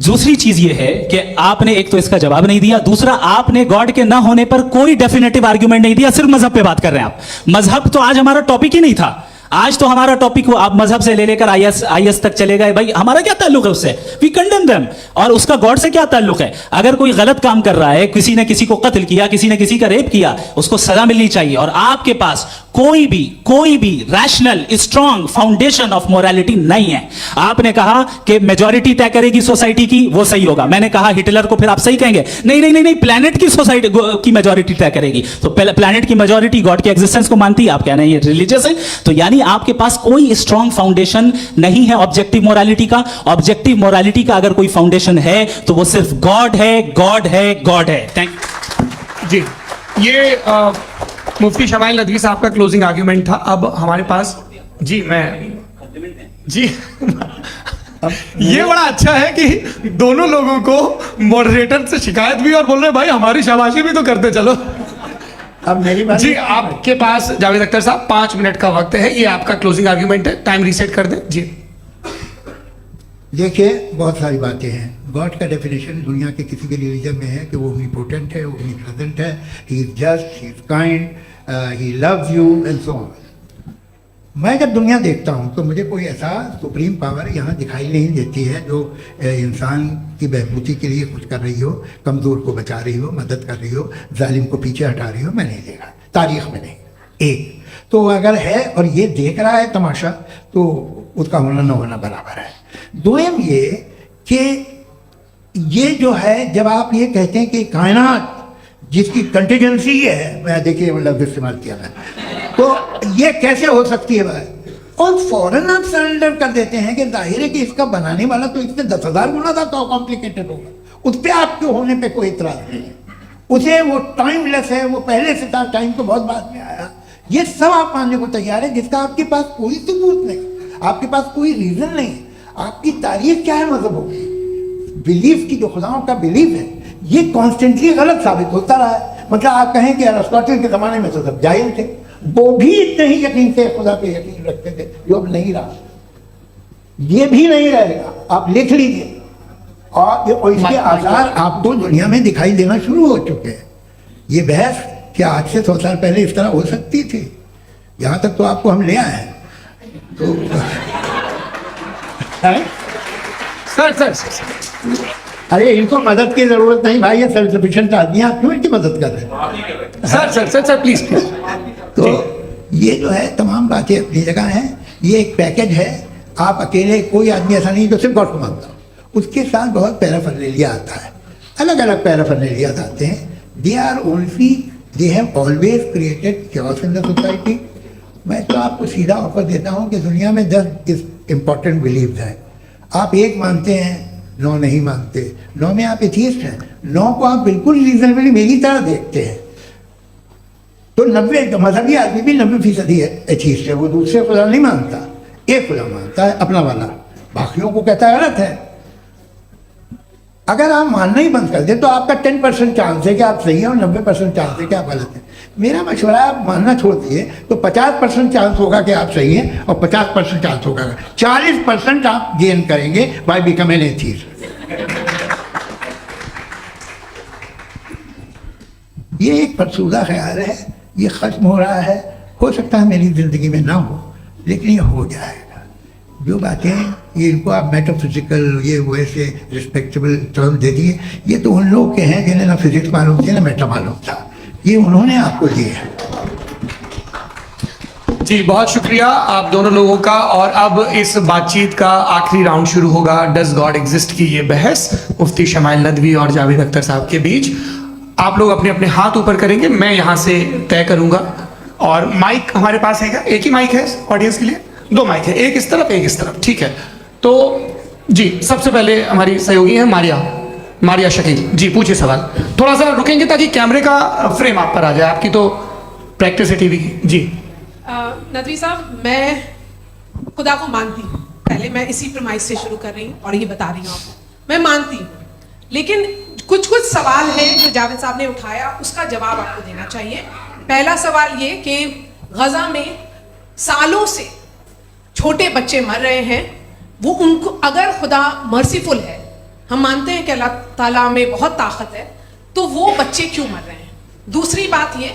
दूसरी चीज ये है कि आपने एक तो इसका जवाब नहीं दिया, दूसरा आपने गॉड के ना होने पर कोई डेफिनेटिव आर्गुमेंट नहीं दिया, सिर्फ मजहब पे बात कर रहे हैं आप। मजहब तो आज हमारा टॉपिक ही नहीं था, आज तो हमारा टॉपिक हो आप मजहब से ले लेकर आईएस तक चले गए। भाई हमारा क्या ताल्लुक है उससे? We condemn them. और उसका गॉड से क्या ताल्लुक है? अगर कोई गलत काम कर रहा है, किसी ने किसी को कत्ल किया, किसी ने किसी का रेप किया, उसको सजा मिलनी चाहिए। और आपके पास कोई भी rational strong foundation of morality नहीं है। आपने कहा कि मेजॉरिटी तय करेगी सोसाइटी की, वो सही होगा। मैंने कहा हिटलर को, फिर आप सही कहेंगे नहीं नहीं नहीं नहीं, प्लैनेट की सोसाइटी की मेजॉरिटी तय करेगी। तो प्लैनेट की मेजॉरिटी गॉड के एग्जिस्टेंस को मानती है, आप कह रहे हैं ये रिलीजियस है। तो यानी आपके पास कोई स्ट्रॉन्ग फाउंडेशन नहीं है ऑब्जेक्टिव मोरालिटी का। ऑब्जेक्टिव मोरालिटी का अगर कोई फाउंडेशन है तो वो सिर्फ गॉड है, गॉड है, गॉड है। थैंक जी। ये मुफ्ती शमाइल नदवी साहब का क्लोजिंग आर्ग्यूमेंट था। अब हमारे पास जी ये बड़ा अच्छा है कि दोनों लोगों को मॉडरेटर से शिकायत भी और बोल रहे भाई हमारी शाबाशी भी तो करते चलो। अब मेरी बात जी आपके पास जावेद अख्तर साहब 5 मिनट का वक्त है, ये आपका क्लोजिंग आर्ग्यूमेंट है, टाइम रीसेट कर दें जी। देखिए बहुत सारी बातें हैं। गॉड का डेफिनेशन दुनिया के किसी भी रिलीजन में है कि वो ओमनीपोटेंट है, ओमनीप्रेजेंट है, he is just, he is kind, he loves you and so on. मैं जब दुनिया देखता हूँ तो मुझे कोई ऐसा सुप्रीम पावर यहाँ दिखाई नहीं देती है जो इंसान की बहबूदी के लिए कुछ कर रही हो, कमज़ोर को बचा रही हो, मदद कर रही हो, जालिम को पीछे हटा रही हो। मैं नहीं देखा, तारीख में नहीं। एक तो अगर है और ये देख रहा है तमाशा तो उसका होना न होना बराबर है। दोम ये कि ये जो है, जब आप ये कहते हैं कि कायनात जिसकी कंटीजेंसी है, मैं देखिए लफ्ज़ इस्तेमाल किया मैं, तो ये कैसे हो सकती है बात? और फौरन आप सरेंडर कर देते हैं कि जाहिर है कि इसका बनाने वाला तो इससे 10,000 गुना था तो कॉम्प्लिकेटेड होगा, उस पर आपके होने पे कोई इतराज नहीं है। उसे वो टाइमलेस है, वो पहले से था, टाइम तो बहुत बाद में आया। ये सब आप मानने को तैयार है जिसका आपके पास कोई सबूत नहीं, आपके पास कोई रीजन नहीं। आपकी तारीख क्या है मजहबों की? बिलीफ की, जो खुदाओं का बिलीफ है, ये कॉन्स्टेंटली गलत साबित होता रहा है। मतलब आप कहें कि अरिस्टोटल के ज़माने में तो सब जाहिल थे, वो भी इतने ही यकीन से खुदा पे यकीन रखते थे, जो अब नहीं रहा। ये भी नहीं रहेगा, आप लिख लीजिए। और इसके आसार आपको दुनिया में दिखाई देना शुरू हो चुके हैं। ये बहस क्या आज से 100 साल पहले इस तरह हो सकती थी? यहाँ तक तो आपको हम ले आए हैं। तो सर अरे इनको मदद की जरूरत नहीं भाई, ये सेल्फ सफिशिएंट आदमी, आप क्यों इनकी मदद कर रहे हैं? Sir please. तो ये जो है तमाम बातें अपनी जगह हैं। ये एक पैकेज है। आप अकेले, कोई आदमी ऐसा नहीं जो सिर्फ गॉड को मानता, उसके साथ बहुत पैराफर्नेलिया आता है, अलग अलग पैराफर्नेलिया आते हैं। They have always created chaos in the society. मैं तो आपको सीधा ऑफर देता हूँ कि दुनिया में 10 इंपॉर्टेंट बिलीव्स हैं। आप एक मानते हैं, 9 नहीं मानते, 9 में आप एथीस्ट हैं, 9 को आप बिल्कुल रीजनेबली मेरी तरह देखते हैं। तो 90 मजहबी आदमी भी 90% एथीस्ट है, वो दूसरे खुदा नहीं मानता, एक खुदा मानता है अपना वाला, बाकियों को कहता है गलत है। अगर आप मानना ही बंद कर दें तो आपका 10% चांस है कि आप सही हैं और 90% चांस है कि आप गलत हैं। मेरा मशवरा है आप मानना छोड़ दिए तो 50% चांस होगा कि आप सही हैं और 50% चांस होगा, 40% आप गेन करेंगे बाय बिकमिंग एन एथीस्ट। ये एक फरसूदा ख्याल है, ये खत्म हो रहा है। हो सकता है मेरी ज़िंदगी में ना हो, लेकिन ये हो जाएगा। जो बातें ये इनको आप मेटाफिजिकल, ये वैसे रिस्पेक्टेबल टर्म दे दिए, ये तो उन लोग के हैं जिन्हें ना फिजिक्स मालूम थी ना मेटा मालूम था, ये उन्होंने आपको दिए हैं। जी बहुत शुक्रिया आप दोनों लोगों का। और अब इस बातचीत का आखिरी राउंड शुरू होगा, डज गॉड एग्जिस्ट की ये बहस मुफ्ती शमाइल नदवी और जावेद अख्तर साहब के बीच। आप लोग अपने अपने हाथ ऊपर करेंगे, मैं यहाँ से तय करूंगा। और माइक हमारे पास है क्या? एक ही माइक है ऑडियंस के लिए? 2 माइक है, एक इस तरफ एक इस तरफ, ठीक है। तो जी सबसे पहले हमारी सहयोगी है मारिया शकील जी, पूछिए सवाल। थोड़ा सा रुकेंगे ताकि कैमरे का फ्रेम आप पर आ जाए, आपकी तो प्रैक्टिस है टीवी की। जी नदवी साहब, मैं खुदा को मानती हूँ, पहले मैं इसी प्रमाइस से शुरू कर रही हूँ और ये बता रही हूँ आपको, मैं मानती हूँ। लेकिन कुछ कुछ सवाल हैं जो जावेद साहब ने उठाया, उसका जवाब आपको देना चाहिए। पहला सवाल ये कि गजा में सालों से छोटे बच्चे मर रहे हैं, वो उनको अगर खुदा मर्सीफुल है, हम मानते हैं कि अल्लाह ताला में बहुत ताकत है, तो वो बच्चे क्यों मर रहे हैं? दूसरी बात ये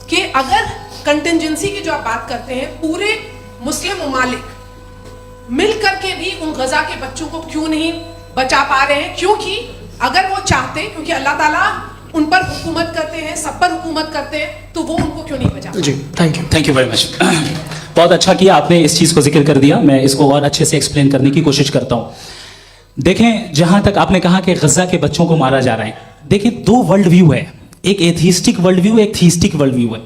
कि अगर कंटिजेंसी की जो आप बात करते हैं, पूरे मुस्लिम ममालिक मिल करके भी उन गजा के बच्चों को क्यों नहीं बचा पा रहे हैं? क्योंकि अगर वो चाहते, क्योंकि अल्लाह ताला उन पर हुकूमत करते हैं, सब पर हुकूमत करते हैं, तो वो उनको क्यों नहीं बचा? जी थैंक यू वेरी मच। बहुत अच्छा किया आपने इस चीज़ को जिक्र कर दिया, मैं इसको और अच्छे से एक्सप्लेन करने की कोशिश करता हूँ। देखें, जहाँ तक आपने कहा कि गजा के बच्चों को मारा जा रहा है, देखिए दो वर्ल्ड व्यू है, एक एथिस्टिक वर्ल्ड व्यू, एक थीस्टिक वर्ल्ड व्यू है।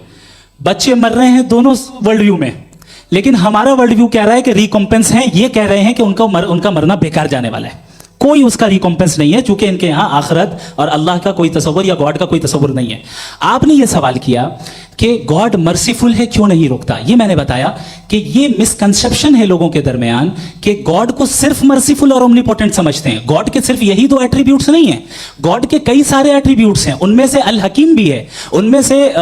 बच्चे मर रहे हैं दोनों वर्ल्ड व्यू में, लेकिन हमारा वर्ल्ड व्यू कह रहा है कि रिकॉम्पेंस है, ये कह रहे हैं कि उनका मरना बेकार जाने वाला है, कोई उसका रिकॉम्पेंस नहीं है, चूंकि इनके यहाँ आखिरत और अल्लाह का कोई तसव्वुर या गॉड का कोई तसव्वुर नहीं है। आपने ये सवाल किया कि गॉड मर्सीफुल है, क्यों नहीं रोकता? ये मैंने बताया कि ये मिसकंसेप्शन है लोगों के दरमियान कि गॉड को सिर्फ मर्सीफुल और ओमनीपोटेंट समझते हैं। गॉड के सिर्फ यही दो एट्रीब्यूट्स नहीं है, गॉड के कई सारे एट्रीब्यूट्स हैं, उनमें से अल हकीम भी है, उनमें से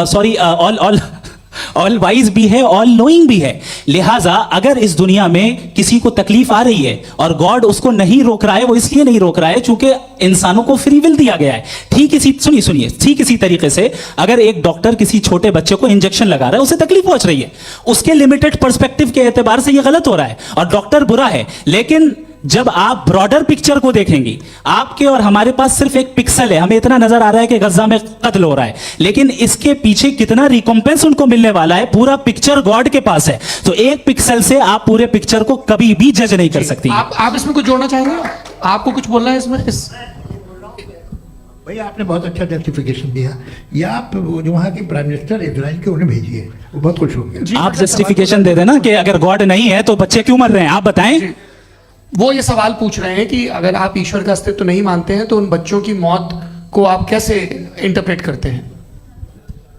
ऑल वाइज भी है, ऑल नोइंग भी है। लिहाजा अगर इस दुनिया में किसी को तकलीफ आ रही है और गॉड उसको नहीं रोक रहा है, वो इसलिए नहीं रोक रहा है चूंकि इंसानों को फ्री विल दिया गया है। ठीक इसी तरीके से अगर एक डॉक्टर किसी छोटे बच्चे को इंजेक्शन लगा रहा है, उसे तकलीफ पहुंच रही है, उसके लिमिटेड पर्सपेक्टिव के एतबार से यह गलत हो रहा है और डॉक्टर बुरा है। लेकिन जब आप ब्रॉडर पिक्चर को देखेंगे, आपके और हमारे पास सिर्फ एक पिक्सल है, हमें इतना नजर आ रहा है कि गजा में कत्ल हो रहा है, लेकिन इसके पीछे कितना रिकॉम्पेंस उनको मिलने वाला है, पूरा पिक्चर गॉड के पास है। तो एक पिक्सल से आप पूरे पिक्चर को कभी भी जज नहीं कर सकती। आप इसमें कुछ जोड़ना चाहेंगे? आपको कुछ बोलना है इसमें? भैया आपने बहुत अच्छा जस्टिफिकेशन दिया, या आप वो जो वहाँ के प्राइम मिनिस्टर इजराइल के उन्हें भेजिए, वो बहुत खुश होंगे। आप जस्टिफिकेशन दे देना कि अगर गॉड नहीं है तो बच्चे क्यों मर रहे हैं, आप बताएं। वो ये सवाल पूछ रहे हैं कि अगर आप ईश्वर का अस्तित्व नहीं मानते हैं तो उन बच्चों की मौत को आप कैसे इंटरप्रेट करते हैं?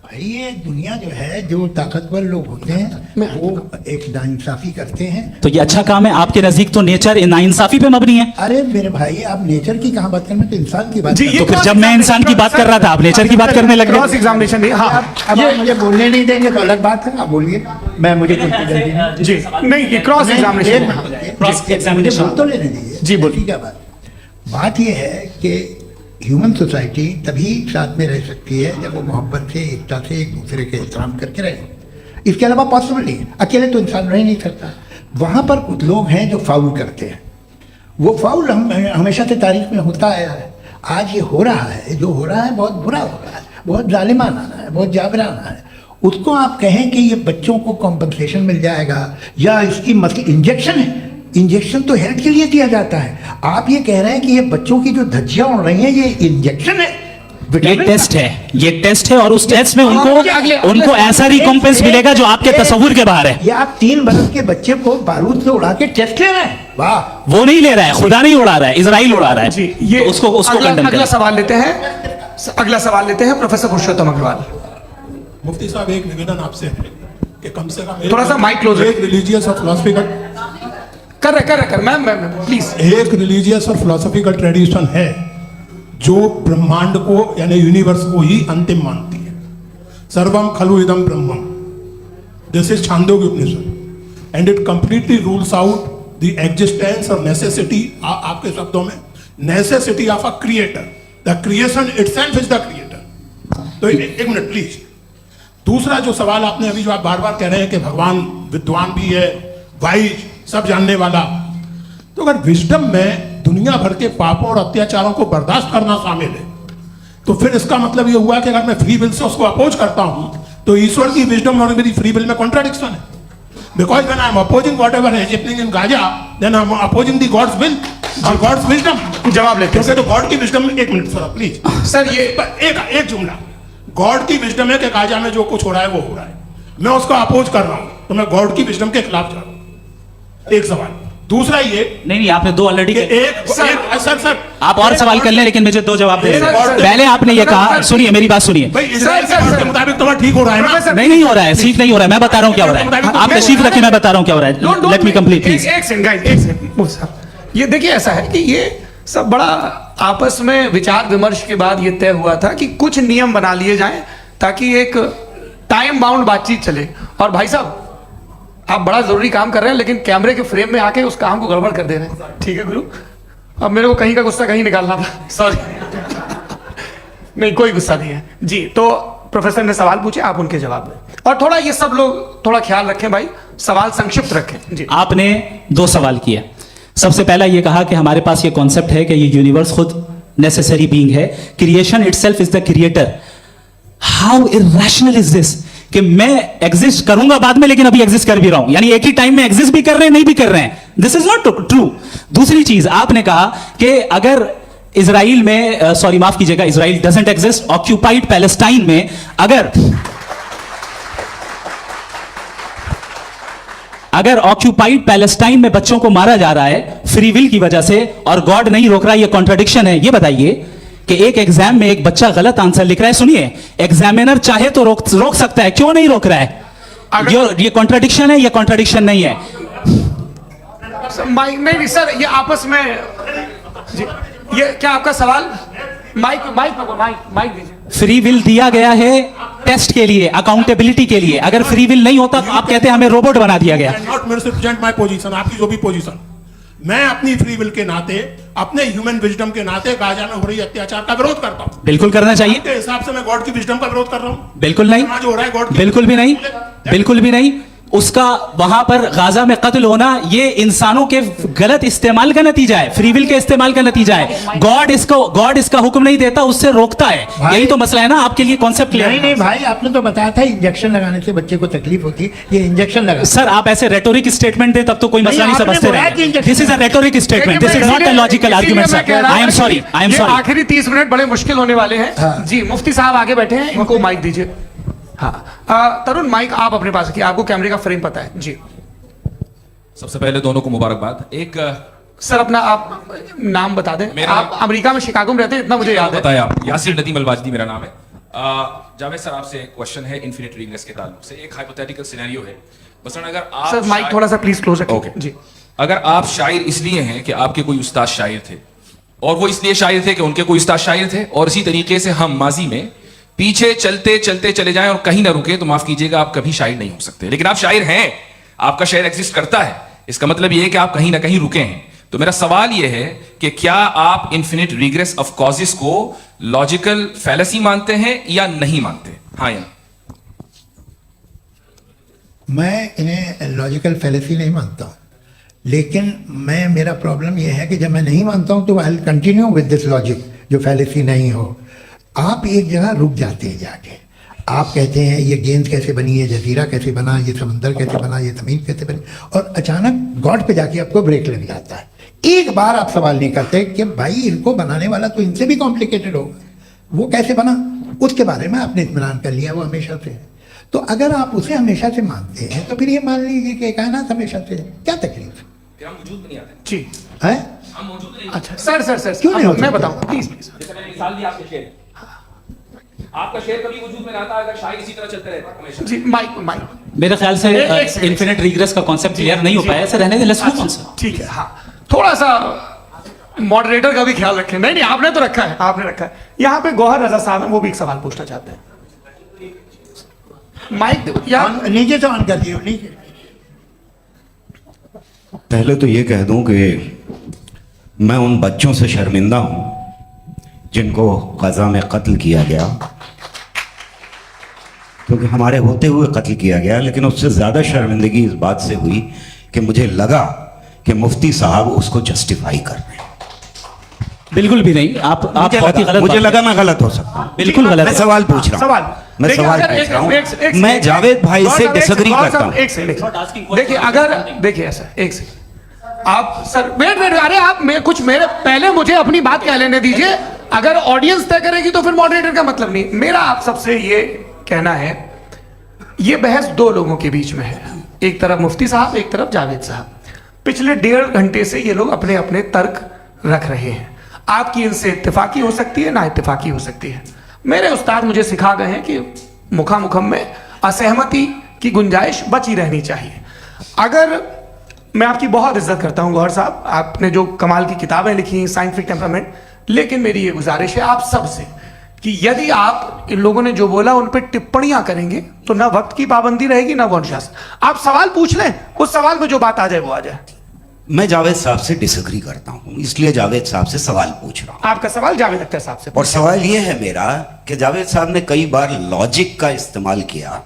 भाई ये दुनिया जो है, जो ताकतवर लोग होते हैं वो एक नाइंसाफी करते हैं। तो ये अच्छा काम है, आपके नजदीक तो नेचर नाइंसाफी पे मबनी है। अरे मेरे भाई, आप नेचर की कहाँ बात कर रहे हैं, तो इंसान की बात। तो फिर जब मैं इंसान की बात कर रहा था, आप नेचर की बात करने लगे। क्रॉस एग्जामिनेशन नहीं, हाँ अब आप मुझे बोलने नहीं देंगे तो अलग बात है, आप बोलिए, मैं मुझे कुछ जी नहीं, ये क्रॉस एग्जामिनेशन बोल तो लेने दीजिए जी, बोलिए। ठीक है। बात ये है कि ह्यूमन सोसाइटी तभी साथ में रह सकती है जब वो मोहब्बत से, एकता से, एक दूसरे के एहतराम करके रहे। इसके अलावा पॉसिबल नहीं है, अकेले तो इंसान रह नहीं सकता। वहाँ पर कुछ लोग हैं जो फाउल करते हैं, वो फाउल हमेशा से तारीख में होता आया है। आज ये हो रहा है, जो हो रहा है बहुत बुरा हो रहा है, बहुत जालिमाना है, बहुत जाबराना है। उसको आप कहें कि ये बच्चों को कॉम्पनसेशन मिल जाएगा या इसकी मतलब इंजेक्शन है, इंजेक्शन तो हेल्थ के लिए दिया जाता है। आप ये कह रहे हैं कि ये बच्चों की जो धज्जियां उड़ रही हैं ये इंजेक्शन है, ये टेस्ट है, ये टेस्ट है और उस टेस्ट में उनको ऐसा रिकॉम्पेंस मिलेगा जो आपके तस्वुर के बाहर है। ये आप 3 बरस के बच्चे को बारूद से उड़ा के टेस्ट ले रहे हैं? वाह, वो नहीं ले रहा है, खुदा नहीं उड़ा रहा है, इजराइल उड़ा रहा है जी। ये तो उसको कंडेम अगला सवाल लेते हैं, प्रोफेसर पुरुषोत्तम अग्रवाल। मुफ्ती साहब, एक निवेदन आपसे है कि कम से कम थोड़ा सा माइक क्लोज एक रिलीजियस और फिलोसफिकल कर मैम प्लीज। एक रिलीजियस और फिलोसफिकल ट्रेडिशन है जो ब्रह्मांड को यानी यूनिवर्स को ही अंतिम मानती है। सर्वम खलु इदम ब्रह्मम, this is Chandogya Upanishad and it completely rules out the existence और नेसेसिटी, आपके शब्दों में necessity of a creator. The creation itself is the creator. तो एक मिनट प्लीज। दूसरा जो सवाल आपने अभी, जो आप बार बार कह रहे हैं कि भगवान विद्वान भी है, वाइज, सब जानने वाला, तो अगर विजडम में दुनिया भर के पापों और अत्याचारों को बर्दाश्त करना शामिल है, तो फिर इसका मतलब यह हुआ कि अगर मैं फ्री विल से उसको अपोज करता हूं तो ईश्वर की विजडम और मेरी फ्री विल में कॉन्ट्राडिक्शन है। Because when I am opposing whatever is happening in Gaza, then I am opposing the God's will और गॉड्स विजडम। जवाब लेते हैं तो गॉड की विजडम, एक मिनट सर प्लीज सर, ये एक जुमला। गॉड की विजडम है कि गाजा में जो कुछ हो रहा है वो हो रहा है, मैं उसको अपोज कर रहा हूं, तो मैं गॉड की विजडम के खिलाफ जा रहा हूं। एक सवाल। दूसरा ये नहीं, आपने 2 ऑलरेडी। सर आप और सवाल कर लें, लेकिन मुझे 2 जवाब दे। पहले आपने ये कहा, सुनिए मेरी बात सुनिए। इजराइल के मुताबिक तो आपका ठीक हो रहा है ना? नहीं हो रहा है, ठीक नहीं हो रहा है। मैं बता रहा हूँ क्या हो रहा है, आप तशरीफ रखिए, मैं बता रहा हूँ क्या हो रहा है। Let me complete please. एक सेकंड गाइस, एक सेकंड मुफ्ती साहब, ये देखिए ऐसा है कि ये सब बड़ा आपस में विचार विमर्श के बाद ये तय हुआ था कि कुछ नियम बना लिए जाएं ताकि एक टाइम बाउंड बातचीत चले। और भाई साहब, आप बड़ा जरूरी काम कर रहे हैं लेकिन कैमरे के फ्रेम में आके उस काम को गड़बड़ कर दे रहे हैं। ठीक है गुरु, अब मेरे को कहीं का गुस्सा कहीं निकालना था, सॉरी। नहीं, कोई गुस्सा नहीं है जी। तो प्रोफेसर ने सवाल पूछे, आप उनके जवाब दें, और थोड़ा ये सब लोग थोड़ा ख्याल रखें भाई, सवाल संक्षिप्त रखें जी। आपने 2 सवाल किए। सबसे पहला ये कहा कि हमारे पास ये कॉन्सेप्ट है कि ये यूनिवर्स खुद नेसेसरी बीइंग है, creation itself is the creator. How irrational is this कि मैं एग्जिस्ट करूंगा बाद में, लेकिन अभी एग्जिस्ट कर भी रहा हूं, यानी एक ही टाइम में एग्जिस्ट भी कर रहे हैं, नहीं भी कर रहे हैं। This is not true. दूसरी चीज, आपने कहा कि अगर इजराइल में, सॉरी माफ कीजिएगा, Israel doesn't exist, occupied Palestine में अगर ऑक्यूपाइड पैलेस्टाइन में बच्चों को मारा जा रहा है फ्री विल की वजह से और गॉड नहीं रोक रहा, ये कॉन्ट्रडिक्शन है। ये बताइए कि एक एग्जाम में एक बच्चा गलत आंसर लिख रहा है, सुनिए, एग्जामिनर चाहे तो रोक सकता है, क्यों नहीं रोक रहा है? ये कॉन्ट्रडिक्शन है, ये कॉन्ट्रडिक्शन नहीं है। माइक नहीं सर, ये आपस में जी, ये क्या आपका सवाल? माइक दीजिए। फ्री विल दिया गया है टेस्ट के लिए, अकाउंटेबिलिटी के लिए। अगर फ्री विल नहीं होता तो आप कहते हैं हमें रोबोट बना दिया गया। नॉट मेरे से प्रेजेंट माय पोजीशन, आपकी जो भी पोजीशन, मैं अपनी फ्री विल के नाते, अपने ह्यूमन विजडम के नाते गाजा में हो रही अत्याचार का विरोध करता हूं। बिल्कुल करना चाहिए। के हिसाब से मैं गॉड की विजडम का विरोध कर रहा हूं? बिल्कुल नहीं, जो हो रहा है गॉड की, बिल्कुल भी नहीं, बिल्कुल भी नहीं। उसका वहां पर गाजा में कत्ल होना ये इंसानों के गलत इस्तेमाल का नतीजा है, फ्री विल के इस्तेमाल का नतीजा है। गॉड इसका हुक्म नहीं देता, उससे रोकता है। यही तो मसला है ना, आपके लिए कॉन्सेप्ट क्लियर नहीं नहीं भाई, आपने तो बताया था इंजेक्शन लगाने से बच्चे को तकलीफ होती है, ये इंजेक्शन लगा। सर आप ऐसे रेटोरिक स्टेटमेंट दे तब तो कोई मसला नहीं समझते रहे। This is a rhetoric statement, this is not a logical argument sir. I am sorry, I am sorry. आखिरी 30 मिनट बड़े मुश्किल होने वाले हैं जी। मुफ्ती साहब आगे बैठे हैं, इनको माइक दीजिए। हाँ तरुण, माइक आप अपने पास रखिए, आपको कैमरे का फ्रेम पता है जी। सबसे पहले दोनों को मुबारकबाद। एक सर अपना आप नाम बता दें। आप अमेरिका में शिकागो में रहते हैं, इतना मुझे याद है। बताया, यासिर नदीम अलवाजदी मेरा नाम है। जावेद सर, आपसे एक क्वेश्चन है इन्फिनिट रिंगनेस के ताल्लुक से। एक हाइपोथेटिकल सिनेरियो है, मसलन अगर आप सर माइक थोड़ा सा प्लीज क्लोज रखिए। ओके जी। अगर आप शायर इसलिए हैं कि आपके कोई उस्ताद शायर थे, और वो इसलिए शायर थे कि उनके कोई उस्ताद शायर थे, और इसी तरीके से हम माजी में पीछे चलते चलते चले जाएं और कहीं ना रुके, तो माफ कीजिएगा आप कभी शायर नहीं हो सकते। लेकिन आप शायर हैं, आपका शायर एग्जिस्ट करता है, इसका मतलब यह है कि आप कहीं ना कहीं रुके हैं। तो मेरा सवाल यह है कि क्या आप इन्फिनिट रिग्रेस ऑफ कॉजेस को लॉजिकल फैलेसी मानते हैं या नहीं मानते? हाँ या मैं इन्हें लॉजिकल फैलेसी नहीं मानता हूँ, लेकिन मेरा प्रॉब्लम यह है कि जब मैं नहीं मानता हूँ तो I will continue with this logic जो फैलेसी नहीं हो। आप एक जगह रुक जाते हैं जाके, आप कहते हैं ये गेंद कैसे बनी, ये जजीरा कैसे बना, ये समंदर कैसे बना, ये ज़मीन कैसे बनी, और अचानक गॉड पे जाके आपको ब्रेक लग जाता है। एक बार आप सवाल नहीं करते कि भाई इनको बनाने वाला तो इनसे भी कॉम्प्लिकेटेड होगा, वो कैसे बना, उसके बारे में आपने इत्मीनान कर लिया, वो हमेशा से है। तो अगर आप उसे हमेशा से मानते हैं तो फिर ये मान लीजिए कि कायनात हमेशा से है, क्या तकलीफ हम वजूद में नहीं आते? जी है? हम मौजूद नहीं। अच्छा सर क्यों नहीं होता? मैं बताऊं प्लीज। जैसे मैंने मिसाल दी आपके शेर, आपका शेर कभी वजूद में ना आता अगर शायर इसी तरह चलते रहते हमेशा। जी माइक मेरे ख्याल से एक सेकंड। इन्फिनिट रिग्रेस का कॉन्सेप्ट क्लियर नहीं हो पाया सर, रहने दे, लेट्स मूव ऑन सर। ठीक है। हाँ थोड़ा सा मॉडरेटर का भी ख्याल रखें। नहीं आपने तो रखा है, आपने रखा है। यहाँ पे गौहर रजा साहब हैं, वो भी एक सवाल पूछना चाहते हैं। माइक नीचे से ऑन कर दिए नीचे। पहले तो ये कह दूं कि मैं उन बच्चों से शर्मिंदा हूं जिनको गजा में कत्ल किया गया, क्योंकि हमारे होते हुए कत्ल किया गया। लेकिन उससे ज़्यादा शर्मिंदगी इस बात से हुई कि मुझे लगा कि मुफ्ती साहब उसको जस्टिफाई कर रहे हैं। बिल्कुल भी नहीं, आप बहुत ही गलत, मुझे लगा मैं गलत हो सकता हूं। बिल्कुल गलत। मैं सवाल पूछ रहा हूं, मैं सवाल पूछ रहा हूं। मैं जावेद भाई से डिसएग्री करता हूं। एक सेकंड देखिए, अगर देखिए ऐसा एक सेकंड आप सर वेट अरे आप कुछ मेरे पहले मुझे अपनी बात कह लेने दीजिए। अगर ऑडियंस तय करेगी तो फिर मॉडरेटर का मतलब नहीं। मेरा आप सबसे ये कहना है, ये बहस दो लोगों के बीच में है, एक तरफ मुफ्ती साहब, एक तरफ जावेद साहब। पिछले 1.5 घंटे से ये लोग अपने अपने तर्क रख रहे हैं। आपकी इनसे इत्तेफाकी हो सकती है, ना इत्तेफाकी हो सकती है। मेरे उस्ताद मुझे सिखा गए हैं कि मुखामुखम में असहमति की गुंजाइश बची रहनी चाहिए। अगर मैं आपकी बहुत इज्जत करता हूं गौहर साहब, आपने जो कमाल की किताबें लिखी साइंटिफिक टेम्परामेंट, लेकिन मेरी ये गुजारिश है आप सबसे कि यदि आप इन लोगों ने जो बोला उन पर टिप्पणियां करेंगे तो ना वक्त की पाबंदी रहेगी ना अनुशासन। आप सवाल पूछ लें, उस सवाल में जो बात आ जाए वो आ जाए। मैं जावेद साहब से डिसएग्री करता हूं, इसलिए जावेद साहब से सवाल पूछ रहा हूं। आपका सवाल जावेद अख्तर साहब से। और सवाल यह है मेरा कि जावेद साहब ने कई बार लॉजिक का इस्तेमाल किया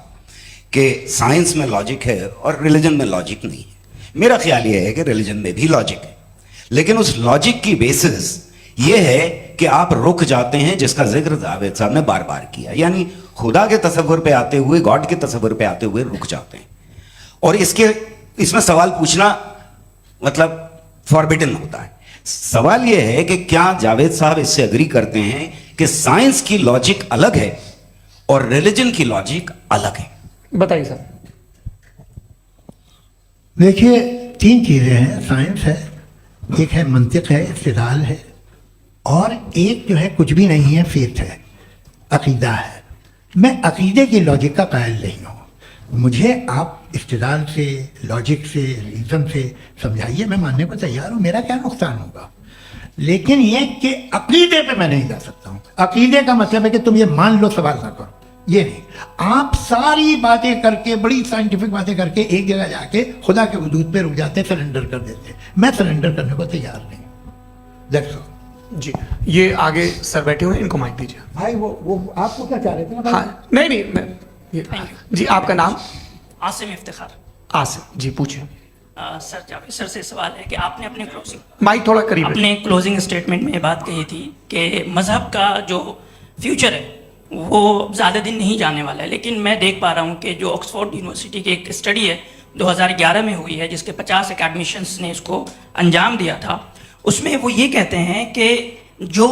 कि साइंस में लॉजिक है और रिलीजन में लॉजिक नहीं है। मेरा ख्याल यह है कि रिलीजन में भी लॉजिक है, लेकिन उस लॉजिक की बेसिस ये है कि आप रुक जाते हैं, जिसका जिक्र जावेद साहब ने बार बार किया, यानी खुदा के तसव्वुर पे आते हुए, गॉड के तसव्वुर पे आते हुए रुक जाते हैं। और इसमें सवाल पूछना मतलब फॉरबिडन होता है। सवाल यह है कि क्या जावेद साहब इससे एग्री करते हैं कि साइंस की लॉजिक अलग है और रिलीजन की लॉजिक अलग है? बताइए सर। देखिए, तीन चीज़ें हैं, साइंस है, एक है मंतिक है, इस्तिदलाल है, और एक जो है कुछ भी नहीं है, फेथ है, अकीदा है। मैं अकीदे की लॉजिक का कायल नहीं हूँ। मुझे आप इस्तिदलाल से, लॉजिक से, रीज़न से समझाइए, मैं मानने को तैयार हूँ, मेरा क्या नुकसान होगा। लेकिन ये कि अकीदे पे मैं नहीं जा सकता हूँ। अकीदे का मतलब है कि तुम ये मान लो, सवाल ना करो, ये नहीं। आप सारी बातें करके, बड़ी साइंटिफिक बातें करके एक जगह जाके खुदा के वजूद पे रुक जाते, सरेंडर कर देते। मैं सरेंडर करने को तैयार नहीं। That's all. जी, ये आगे सर बैठे हुए हैं, इनको माइक दीजिए। भाई वो आपको क्या चाह रहे थे? हाँ, नहीं जी, आपका नाम? आसिम इफ्तिखार। आसिम जी, पूछिए। सर, जावेद सर से सवाल है कि आपने अपने माइक थोड़ा करीब अपने क्लोजिंग स्टेटमेंट में ये बात कही थी कि मज़हब का जो फ्यूचर है वो ज़्यादा दिन नहीं जाने वाला है, लेकिन मैं देख पा रहा हूँ कि जो ऑक्सफोर्ड यूनिवर्सिटी की एक स्टडी है 2011 में हुई है, जिसके 50 एकेडमिशियंस ने इसको अंजाम दिया था, उसमें वो ये कहते हैं कि जो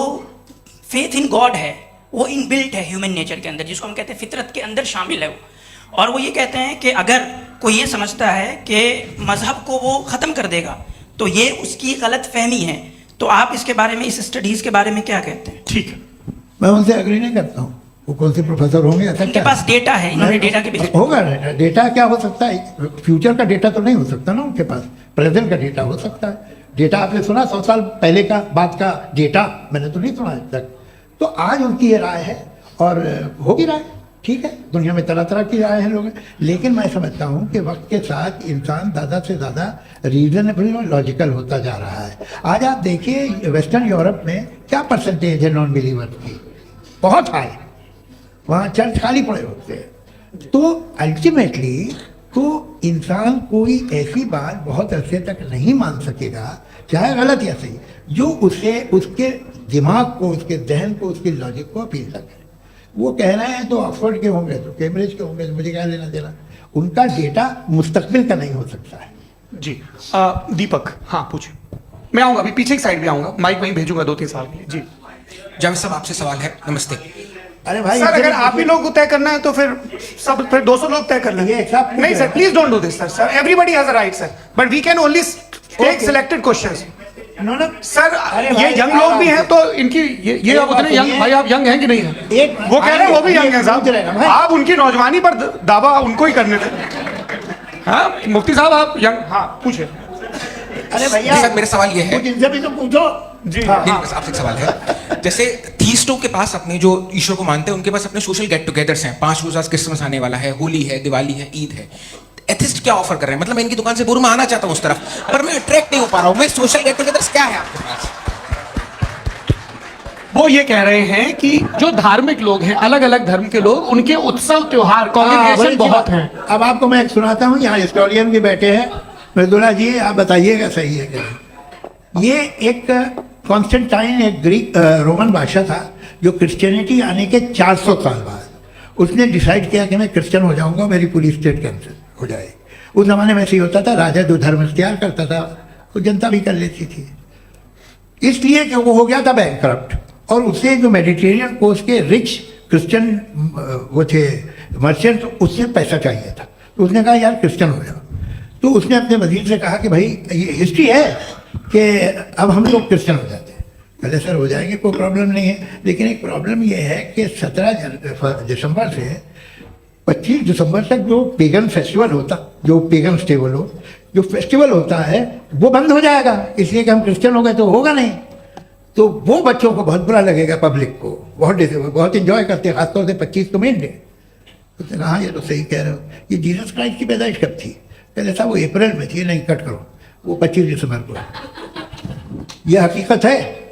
फेथ इन गॉड है वो इनबिल्ट है ह्यूमन नेचर के अंदर, जिसको हम कहते हैं फितरत के अंदर शामिल है वो। और वो ये कहते हैं कि अगर कोई ये समझता है कि मज़हब को वो ख़त्म कर देगा तो ये उसकी गलत फहमी है। तो आप इसके बारे में, इस स्टडीज़ के बारे में क्या कहते हैं? ठीक है, मैं उनसे एग्री नहीं करता हूँ। वो कौन से प्रोफेसर होंगे? ऐसा उनके पास डेटा है, इन्होंने डेटा के बेसिस होगा। डेटा क्या हो सकता है? फ्यूचर का डेटा तो नहीं हो सकता ना उनके पास, प्रेजेंट का डेटा हो सकता है। डेटा आपने सुना 100 साल पहले का बाद का डेटा? मैंने तो नहीं सुना आज तक। तो आज उनकी ये राय है और हो भी रहा है, ठीक है। दुनिया में तरह तरह की राय है लोग, लेकिन मैं समझता हूँ कि वक्त के साथ इंसान ज़्यादा से ज़्यादा रीजनेबल और लॉजिकल होता जा रहा है। आज आप देखिए वेस्टर्न यूरोप में क्या परसेंटेज है नॉन बिलीवर्स की, बहुत हाई। वहाँ चर्च खाली पड़े होते हैं। तो अल्टीमेटली तो इंसान कोई ऐसी बात बहुत अरसे तक नहीं मान सकेगा, चाहे गलत या सही, जो उसे, उसके दिमाग को, उसके जहन को, उसकी लॉजिक को अपील ना करे। वो कह रहे हैं तो ऑक्सफोर्ड के होंगे तो कैम्ब्रिज के होंगे, तो मुझे क्या लेना देना। उनका डेटा मुस्तकबिल का नहीं हो सकता है। जी, दीपक, हाँ पूछिए। मैं आऊँगा, अभी पीछे की साइड भी आऊँगा, माइक वहीं भेजूंगा 2-3 साल के लिए। जी जावेद साहब, आपसे सवाल है। नमस्ते। अरे भाई, सर, अगर आप ही लोग को तय करना है तो फिर 200 लोग तय कर लेंगे। नहीं sir, please don't do this sir. Everybody has a right sir, but we can only take selected questions. Sir, ये यंग लोग भी हैं तो इनकी ये आप उतने यंग, भाई आप यंग हैं कि नहीं हैं? वो कह रहे हैं वो भी यंग हैं साहब, आप उनकी नौजवानी पर दावा उनको ही करने दें। हाँ मुफ्ती साहब, आप यंग, हाँ पूछे। अरे भैया सर, मेरा सवाल ये है, इनसे भी तो पूछो जी। बस आपसे एक सवाल है। जैसे थीस्टों के पास, अपने जो ईश्वर को मानते हैं, उनके पास अपने सोशल गेट टुगेदर्स हैं। 5 रोज़ा क्रिसमस आने वाला है, होली है, दिवाली है, ईद है। एथिस्ट क्या ऑफर कर रहे हैं? मतलब मैं इनकी दुकान से बुरमा आना चाहता हूँ उस तरफ, पर मैं अट्रैक्ट नहीं हो पा रहा हूँ। मैं सोशल गेट टुगेदर्स क्या है आपके पास? वो ये कह रहे हैं कि जो धार्मिक लोग हैं, अलग अलग धर्म के लोग, उनके उत्सव त्योहार कॉन्ग्रेगेशन बहुत हैं। अब आपको मैं एक सुनाता हूँ, यहाँ हिस्टोरियन भी बैठे हैं। मृदुला जी, आप बताइएगा सही है क्या? ये एक कॉन्स्टेंटाइन, एक ग्रीक रोमन बादशाह था, जो क्रिश्चियनिटी आने के 400 साल बाद उसने डिसाइड किया कि मैं क्रिश्चियन हो जाऊंगा, मेरी पूरी स्टेट कैंसिल हो जाएगी। उस जमाने में ऐसे ही होता था, राजा जो धर्म इख्तियार करता था वो जनता भी कर लेती थी, इसलिए कि वो हो गया था बैंकरप्ट। और उसे जो मेडिटेरियन कोस्ट के रिच क्रिश्चियन वो थे मर्चेंट, उससे पैसा चाहिए था। तो उसने कहा यार क्रिश्चियन हो जाओ। तो उसने अपने वजीर से कहा कि भाई ये हिस्ट्री है कि अब हम लोग क्रिश्चियन हो जाते हैं। पहले सर हो जाएंगे, कोई प्रॉब्लम नहीं है, लेकिन एक प्रॉब्लम ये है कि 17 दिसंबर से 25 दिसंबर तक जो पेगन फेस्टिवल होता, जो पेगन स्टेबल हो, जो फेस्टिवल होता है वो बंद हो जाएगा, इसलिए कि हम क्रिश्चियन हो गए तो होगा नहीं। तो वो बच्चों को बहुत बुरा लगेगा, पब्लिक को बहुत इंजॉय करते हैं, खासतौर से 25 को मेन डे। तो हाँ ये तो सही कह रहे हो, ये जीसस क्राइस्ट की पैदाइश कब थी? पहले था वो अप्रैल में थी, नहीं कट करो, वो 25 दिसंबर को। ये हकीकत है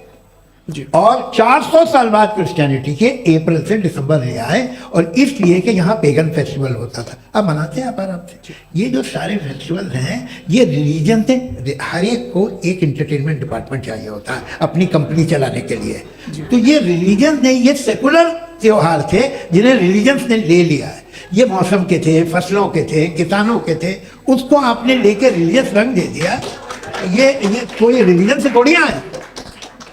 जी। और 400 साल बाद क्रिश्चियनिटी के अप्रैल से दिसंबर ले आए, और इसलिए कि यहाँ पेगन फेस्टिवल होता था। अब मनाते हैं आप आराम से। ये जो सारे फेस्टिवल हैं ये रिलीजन थे, हर एक को एक इंटरटेनमेंट डिपार्टमेंट चाहिए होता है अपनी कंपनी चलाने के लिए। तो ये रिलीजन ने, ये सेकुलर त्योहार थे जिन्हें रिलीजन ने ले लिया है। ये मौसम के थे, फसलों के थे, किसानों के थे, उसको आपने लेके रिलीजियस रंग दे दिया। ये कोई रिलीजन से थोड़ी आए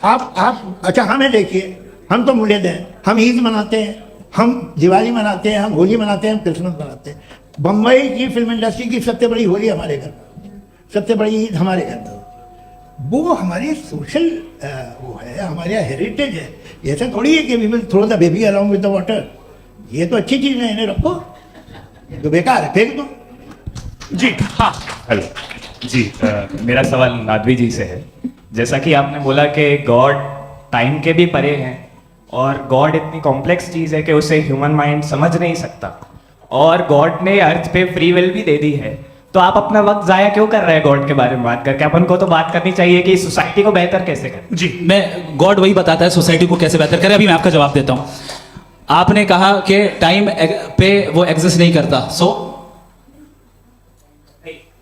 आप। अच्छा हमें देखिए, हम तो मुल्द हैं, हम ईद मनाते हैं, हम दिवाली मनाते हैं, हम होली मनाते हैं, हम क्रिसमस मनाते हैं। बम्बई की फिल्म इंडस्ट्री की सबसे बड़ी होली हमारे घर में, सबसे बड़ी ईद हमारे घर में। वो हमारी सोशल वो है, हमारे हेरिटेज है। ऐसा थोड़ी है कि we will throw the baby along with the water. ये तो अच्छी चीज़ है, इन्हें रखो, जो बेकार है फेंक दो। जी हाँ, हेलो जी, मेरा सवाल नादवी जी से है। जैसा कि आपने बोला कि गॉड टाइम के भी परे हैं, और गॉड इतनी कॉम्प्लेक्स चीज़ है कि उसे ह्यूमन माइंड समझ नहीं सकता, और गॉड ने अर्थ पे फ्री विल भी दे दी है। तो आप अपना वक्त ज़ाया क्यों कर रहे हैं गॉड के बारे में बात करके? अपन को तो बात करनी चाहिए कि सोसाइटी को बेहतर कैसे करें। जी, मैं गॉड वही बताता है सोसाइटी को कैसे बेहतर करें। अभी मैं आपका जवाब देता हूँ। आपने कहा कि टाइम पे वो एग्जिस्ट नहीं करता,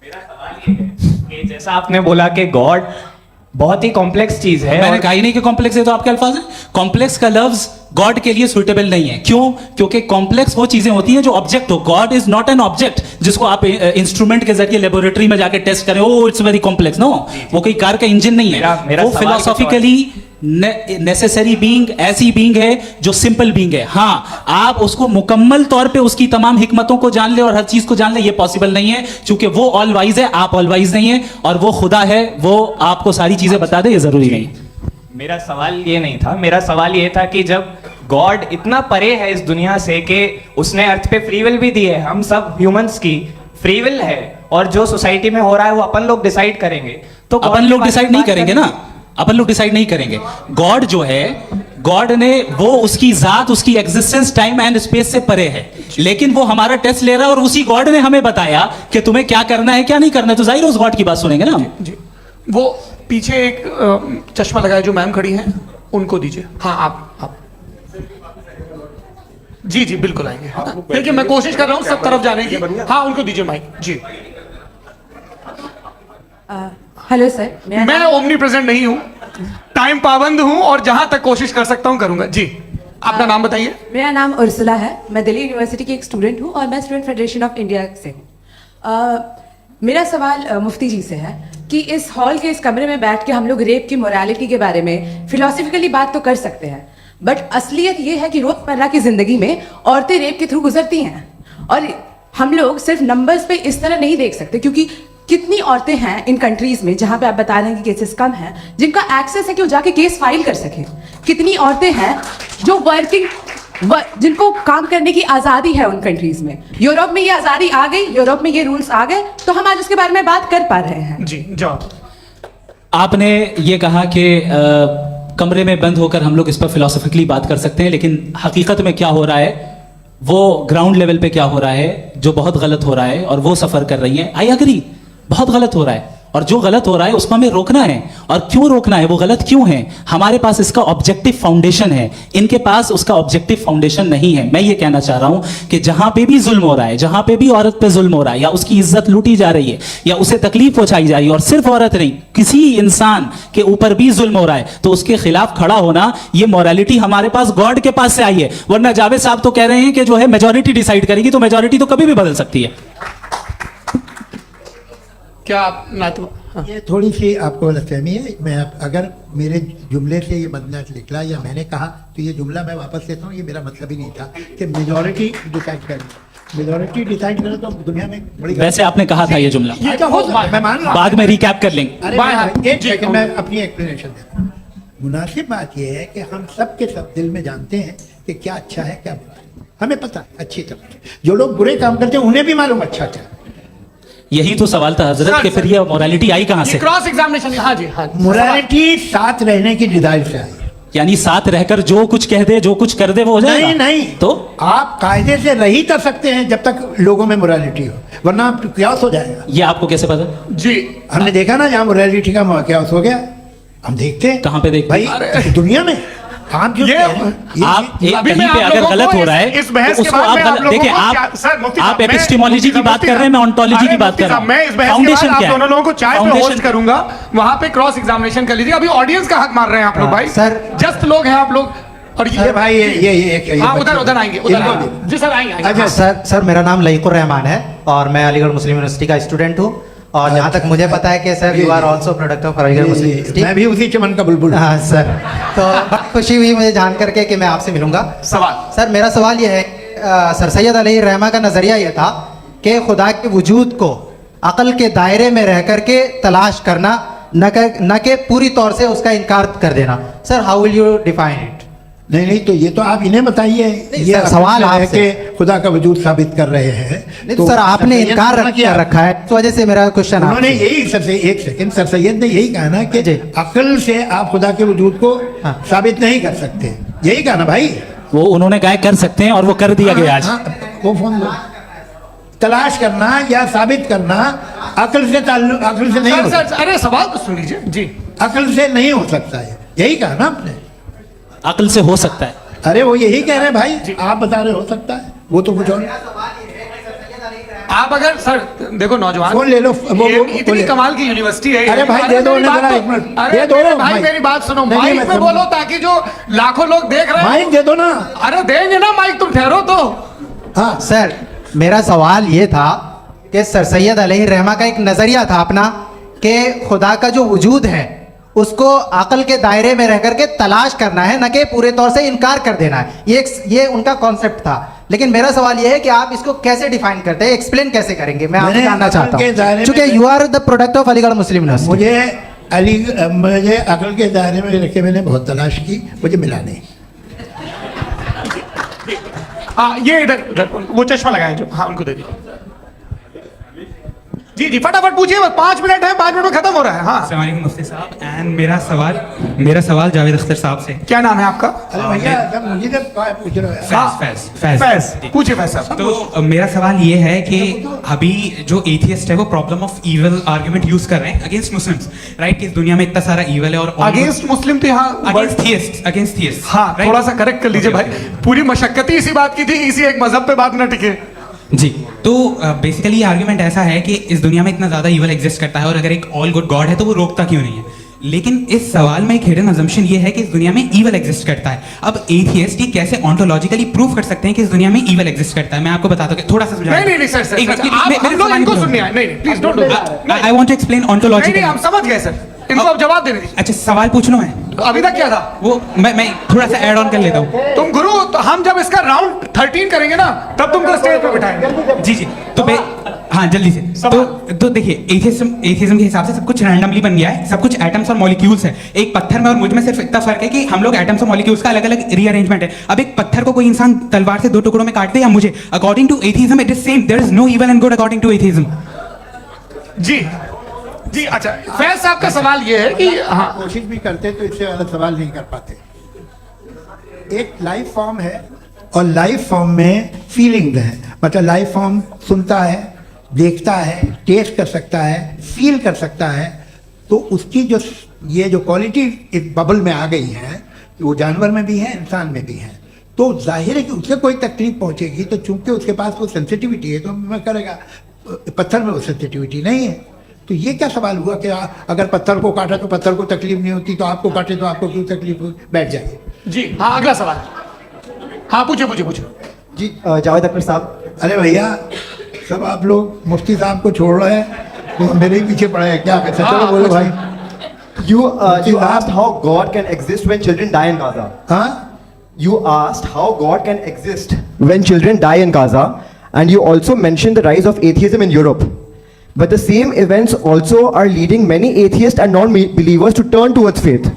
मेरा सवाल ये है कि जैसा आपने बोला कि गॉड बहुत ही कॉम्प्लेक्स चीज है, मैंने कहा ही नहीं कि कॉम्प्लेक्स है, तो आपके अल्फाज हैं। कॉम्प्लेक्स का लफ्ज गॉड के लिए सुइटेबल नहीं है। क्यों? क्योंकि कॉम्प्लेक्स वो चीजें होती हैं जो ऑब्जेक्ट हो। God is not an object जिसको आप इंस्ट्रूमेंट के जरिए लेबोरेटरी में जाके टेस्ट करें, oh it's very complex. No, वो कोई कार का इंजन नहीं है। मेरा वो फिलोसॉफिकली नेसेसरी बीइंग ऐसी बीइंग है जो सिंपल बीइंग है। हाँ, आप उसको मुकम्मल तौर पे उसकी तमाम हिकमतों को जान ले और हर चीज को जान ले, ये पॉसिबल नहीं है, क्योंकि वो ऑल वाइज है, आप ऑल वाइज नहीं है, और वो खुदा है, वो आपको सारी चीजें बता दे, ये जरूरी नहीं। मेरा सवाल ये नहीं था। मेरा सवाल ये था कि जब गॉड इतना परे है इस दुनिया से कि उसने अर्थ पे फ्री विल भी दी है, हम सब ह्यूमंस की फ्री विल है, और जो सोसाइटी में हो रहा है वो अपन लोग डिसाइड करेंगे। तो अपन लोग डिसाइड नहीं करेंगे ना, अपन लोग डिसाइड नहीं करेंगे। गॉड जो है, गॉड ने वो उसकी जात, उसकी एग्जिस्टेंस टाइम एंड स्पेस से परे है, लेकिन वो हमारा टेस्ट ले रहा है, और उसी गॉड ने हमें बताया कि तुम्हें क्या करना है क्या नहीं करना है। तो जाहिर है उस गॉड की बात सुनेंगे ना हम। जी, वो पीछे एक चश्मा लगाए जो मैम खड़ी हैं, उनको दीजिए। हाँ आप जी जी बिल्कुल आएंगे। देखिए मैं कोशिश कर रहा हूँ सब तरफ जाने की। हाँ उनको दीजिए माइक जी। हेलो सर, मैं ओमनी प्रेजेंट नहीं हूँ, टाइम पाबंद हूँ, और जहां तक कोशिश कर सकता हूँ करूंगा। जी अपना नाम बताइए। मेरा नाम उर्सुला है, मैं दिल्ली यूनिवर्सिटी की एक स्टूडेंट हूँ और मैं स्टूडेंट फेडरेशन ऑफ इंडिया से हूँ। मेरा सवाल मुफ्ती जी से है कि इस हॉल के इस कमरे में बैठ के हम लोग रेप की मोरालिटी के बारे में फिलोसफिकली बात तो कर सकते हैं, बट असलियत ये है कि रोजमर्रा की जिंदगी में औरतें रेप के थ्रू गुजरती हैं, और हम लोग सिर्फ नंबर्स पे इस तरह नहीं देख सकते, क्योंकि कितनी औरतें हैं इन कंट्रीज में जहां पे आप बता रहे हैं कि केसेस कम हैं, जिनका एक्सेस है कि वो जाके केस फाइल कर सकें। कितनी औरतें हैं जो जिनको काम करने की आज़ादी है उन कंट्रीज में। यूरोप में ये आज़ादी आ गई, यूरोप में ये रूल्स आ गए, तो हम आज उसके बारे में बात कर पा रहे हैं। जी जवाब। आपने ये कहा कि कमरे में बंद होकर हम लोग इस पर फिलोसफिकली बात कर सकते हैं, लेकिन हकीकत में क्या हो रहा है, वो ग्राउंड लेवल पे क्या हो रहा है जो बहुत गलत हो रहा है, और वो सफर कर रही है। आई अग्री, बहुत गलत हो रहा है, और जो गलत हो रहा है उसको हमें रोकना है। और क्यों रोकना है, वो गलत क्यों है? हमारे पास इसका ऑब्जेक्टिव फाउंडेशन है, इनके पास उसका ऑब्जेक्टिव फाउंडेशन नहीं है। मैं ये कहना चाह रहा हूं कि जहां पे भी जुल्म हो रहा है, जहां पे भी औरत पे जुल्म हो रहा है, या उसकी इज्जत लूटी जा रही है, या उसे तकलीफ पहुंचाई जा रही है, और सिर्फ औरत नहीं, किसी इंसान के ऊपर भी जुल्म हो रहा है, तो उसके खिलाफ खड़ा होना, ये मोरालिटी हमारे पास गॉड के पास से आई है। वरना जावेद साहब तो कह रहे हैं कि जो है मेजोरिटी डिसाइड करेगी, तो मेजोरिटी तो कभी भी बदल सकती है। क्या आप नातू? हाँ। ये थोड़ी सी आपको गलतफहमी है। मैं अगर मेरे जुमले से ये बदला निकला या मैंने कहा, तो ये जुमला मैं वापस लेता हूँ। ये मेरा मतलब ही नहीं था कि मेजॉरिटी डिसाइड करे। मेजॉरिटी डिसाइड करे तो दुनिया में बड़ी, वैसे आपने कहा था ये जुमला, मैं मान रहा हूं। बाद में रिकैप कर लेंगे। अरे एक सेकंड, मैं अपनी एक्सप्लेनेशन देता हूँ। मुनासिब बात यह है कि हम सब के सब दिल में जानते हैं कि क्या अच्छा है क्या बुरा है, हमें पता है अच्छी तरह से। जो लोग बुरे काम करते हैं उन्हें भी मालूम अच्छा क्या है। यही तो सवाल था हजरत कि फिर ये मोरालिटी आई कहाँ से? क्रॉस एग्जामिनेशन, हाँ जी हाँ। मोरालिटी साथ रहने की डिजायर से आई। यानी साथ रहकर जो कुछ कह दे जो कुछ कर दे वो हो जाएगा? नहीं नहीं, तो आप कायदे से रह ही कर सकते हैं जब तक लोगों में मोरालिटी हो, वरना आप क्यास हो जाएगा। ये आपको कैसे पता? जी हमने देखा ना जहाँ मोरालिटी का क्यास हो गया, हम देखते हैं। कहाँ पे देखते हैं? भाई दुनिया में आप जो आप एक अभी कहीं मैं पे आप अगर लोगों गलत को हो रहा है इस बहस तो के उसको बाद आप मैं गलत लोगों देखिए। को सर, मुफ्ती आप साहब, मैं- एपिस्टेमोलॉजी की बात मुफ्ती कर रहे हैं, मैं ऑन्टोलॉजी की बात मुफ्ती कर रहा साहब, हूँ। मैं इस बहस के बाद फाउंडेशन आप क्या है? दोनों लोगों को चाय पे फाउंडेशन होस्ट करूंगा, वहां पे क्रॉस एग्जामिनेशन कर लीजिए। अभी ऑडियंस का हक मार रहे हैं आप लोग भाई, सर। जस्ट लोग हैं आप लोग। और ये भाई ये हाँ उधर उधर आएंगे, उधर इनको आएंगे। जी सर आएंगे आएंगे। अच्छा सर मेरा नाम लईकुर रहमान है और मैं अलीगढ़ मुस्लिम यूनिवर्सिटी का स्टूडेंट हूँ। और जहाँ तक मुझे पता है कि sir you are also product of Aligarh Muslim University. मैं भी उसी चमन का बुलबुल। हाँ सर, तो बहुत खुशी हुई मुझे जान करके कि मैं आपसे मिलूंगा। सवाल सर मेरा सवाल ये है, सर सैयद अलैहि रहमा का नज़रिया ये था कि खुदा के वजूद को अक़ल के दायरे में रह करके तलाश करना, न कि पूरी तौर से उसका इनकार कर देना। Sir how will you define it? नहीं नहीं, तो ये तो आप इन्हें बताइए। ये सर, सवाल है आपसे। कि खुदा का वजूद साबित कर रहे हैं। नहीं तो सर आपने इनकार कर रखा है, इस वजह से मेरा क्वेश्चन उन्होंने यही एक सेकंड सर सैयद ने यही कहा ना कि जी। अकल से आप खुदा के वजूद को हाँ। साबित नहीं कर सकते, यही कहा ना भाई। वो उन्होंने कहा कर सकते हैं और वो कर दिया गया आज। हाँ, वो फोन दो। तलाश करना या साबित करना अकल से ताल्लुक, अकल से नहीं हो सकता। अरे सवाल तो सुन लीजिए जी। अकल से नहीं हो सकता है, यही कहा ना आपने। अकल से हो सकता है। अरे वो यही कह रहे हैं भाई, आप बता रहे हो सकता है, वो तो कुछ और। आप अगर सर देखो नौजवान, फोन ले लो, इतनी कमाल की यूनिवर्सिटी है। अरे भाई दे दो उन्हें जरा, एक मिनट अरे दे दो भाई मेरी बात सुनो, नहीं, माइक मैं में बोलो ताकि जो लाखों लोग देख रहे हैं। माइक दे दो ना। अरे देंगे ना माइक, तुम ठहरो तो। हाँ सर मेरा सवाल ये था कि सर सैयद अलैहि रहमा का एक नज़रिया था अपना कि खुदा का जो वजूद है उसको अकल के दायरे में रह करके तलाश करना है, न कि पूरे तौर से इनकार कर देना है। ये उनका कॉन्सेप्ट था। लेकिन मेरा सवाल ये है कि आप इसको कैसे डिफाइन करते हैं, एक्सप्लेन कैसे करेंगे? मैं आपसे जानना चाहता हूँ, क्योंकि you are the product of Aligarh Muslim University. मुझे अकल के दायरे में रखे, मैंने बहुत तलाश की, मुझे मिला नहीं। हाँ ये इधर वो चश्मा लगाए जो, हाँ उनको दे दीजिए। जी जी फटाफट पूछिए, बस 5 मिनट है, 5 मिनट में खत्म हो रहा है। हाँ अस्सलाम वालेकुम मुफ्ती साहब। एंड मेरा सवाल जावेद अख्तर साहब से। क्या नाम है आपका? अरे भैया जब मुझे जब पूछ रहे हो फैज पूछिए फैज साहब। तो मेरा सवाल ये है कि अभी जो एथियस्ट है वो problem of evil argument use कर रहे हैं अगेंस्ट मुस्लिम्स, राइट? कि इस दुनिया में इतना सारा इविल है और अगेंस्ट मुस्लिम तो यहाँ अगेंस्ट थियस्ट। हाँ थोड़ा सा करेक्ट कर लीजिए भाई, पूरी मशक्कत ही इसी बात की थी, इसी एक मजहब पे बात ना टिके। जी, तो बेसिकली ये आर्गुमेंट ऐसा है कि इस दुनिया में इतना ज्यादा इविल एग्जिस्ट करता है और अगर एक ऑल गुड गॉड है तो वो रोकता क्यों नहीं है? लेकिन इस सवाल में एक हिडन अजम्पशन ये है कि इस दुनिया में ईवल एग्जिस्ट करता है। अब एथियस्ट ये कैसे ऑन्टोलॉजिकली प्रूव कर सकते हैं कि इस दुनिया में ईवल एग्जिस्ट करता है? मैं आपको बताता हूँ, थोड़ा सा समझाएं। नहीं सर हम लोग इनको सुनने आए। नहीं please don't do that. I want to explain ontologically. हम समझ गए सर, इनको अब जवाब दे दीजिए। अच्छा सवाल पूछ लो मैं। अभी तक क्या था वो मैं थोड़ा सा ऐड ऑन कर लेता हूँ। तुम गुरु, तो हम जब इसका राउंड 13 करेंगे ना तब तुमको स्टेज पे बिठाएंगे। जी तो हाँ जल्दी से। तो देखिए एथियज्म के हिसाब से सब कुछ रैंडमली बन गया है, सब कुछ एटम्स और मॉलिक्यूल्स है। एक पत्थर में और मुझ में सिर्फ इतना फर्क है कि हम लोग एटम्स और मॉलिक्यूल्स का अलग अलग रीअरेंजमेंट है। अब एक पत्थर को कोई इंसान तलवार से 2 टुकड़ों में काट दे या मुझे, according to atheism it is same. There is no evil and good according to atheism. जी अच्छा फैज साहब का सवाल ये है कि हाँ कोशिश भी करते तो इससे अलग सवाल नहीं कर पाते। एक लाइफ फॉर्म है और लाइफ फॉर्म में फीलिंग है, मतलब लाइफ फॉर्म सुनता है, देखता है, टेस्ट कर सकता है, फील कर सकता है। तो उसकी जो ये जो क्वालिटी इस बबल में आ गई है वो जानवर में भी है, इंसान में भी है। तो जाहिर है कि उसे कोई तकलीफ पहुंचेगी, तो चूंकि उसके पास वो सेंसिटिविटी है तो मैं करेगा। पत्थर में वो सेंसिटिविटी नहीं है। तो ये क्या सवाल हुआ कि अगर पत्थर को काटा तो पत्थर को तकलीफ नहीं होती, तो आपको काटे तो आपको क्यों तकलीफ हो? बैठ जाइए। जी हाँ अगला सवाल। हाँ पूछिए जी जावेद अख्तर साहब। अरे भैया सब आप लोग मुफ्ती साहब को छोड़ रहे हैं तो मेरे ही पीछे पड़े हैं, क्या कहते हैं? चलो बोलो भाई। You asked how God can exist when children die in Gaza. हाँ? You asked how God can exist when children die in Gaza, and you also mentioned the rise of atheism in Europe. But the same events also are leading many atheists and non-believers to turn towards faith.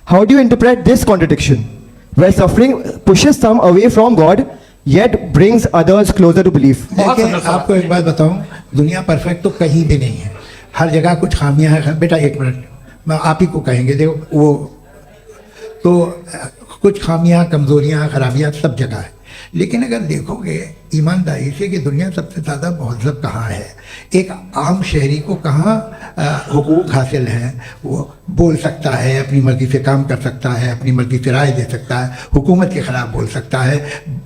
How do you interpret this contradiction, where suffering pushes some away from God, yet brings others closer to belief? देखिए, आपको एक बात बताऊं, दुनिया perfect तो कहीं भी नहीं है, हर जगह कुछ खामियां हैं। बेटा एक मिनट, मैं आप ही को कहेंगे, देखो वो तो कुछ खामियां, कमजोरियां, खराबियां सब जगह है। लेकिन अगर देखोगे ईमानदारी से कि दुनिया सबसे ज़्यादा महज़ब कहाँ है, एक आम शहरी को कहाँ हुकूक हासिल हैं, वो बोल सकता है, अपनी मर्ज़ी से काम कर सकता है, अपनी मर्ज़ी से राय दे सकता है, हुकूमत के ख़िलाफ़ बोल सकता है,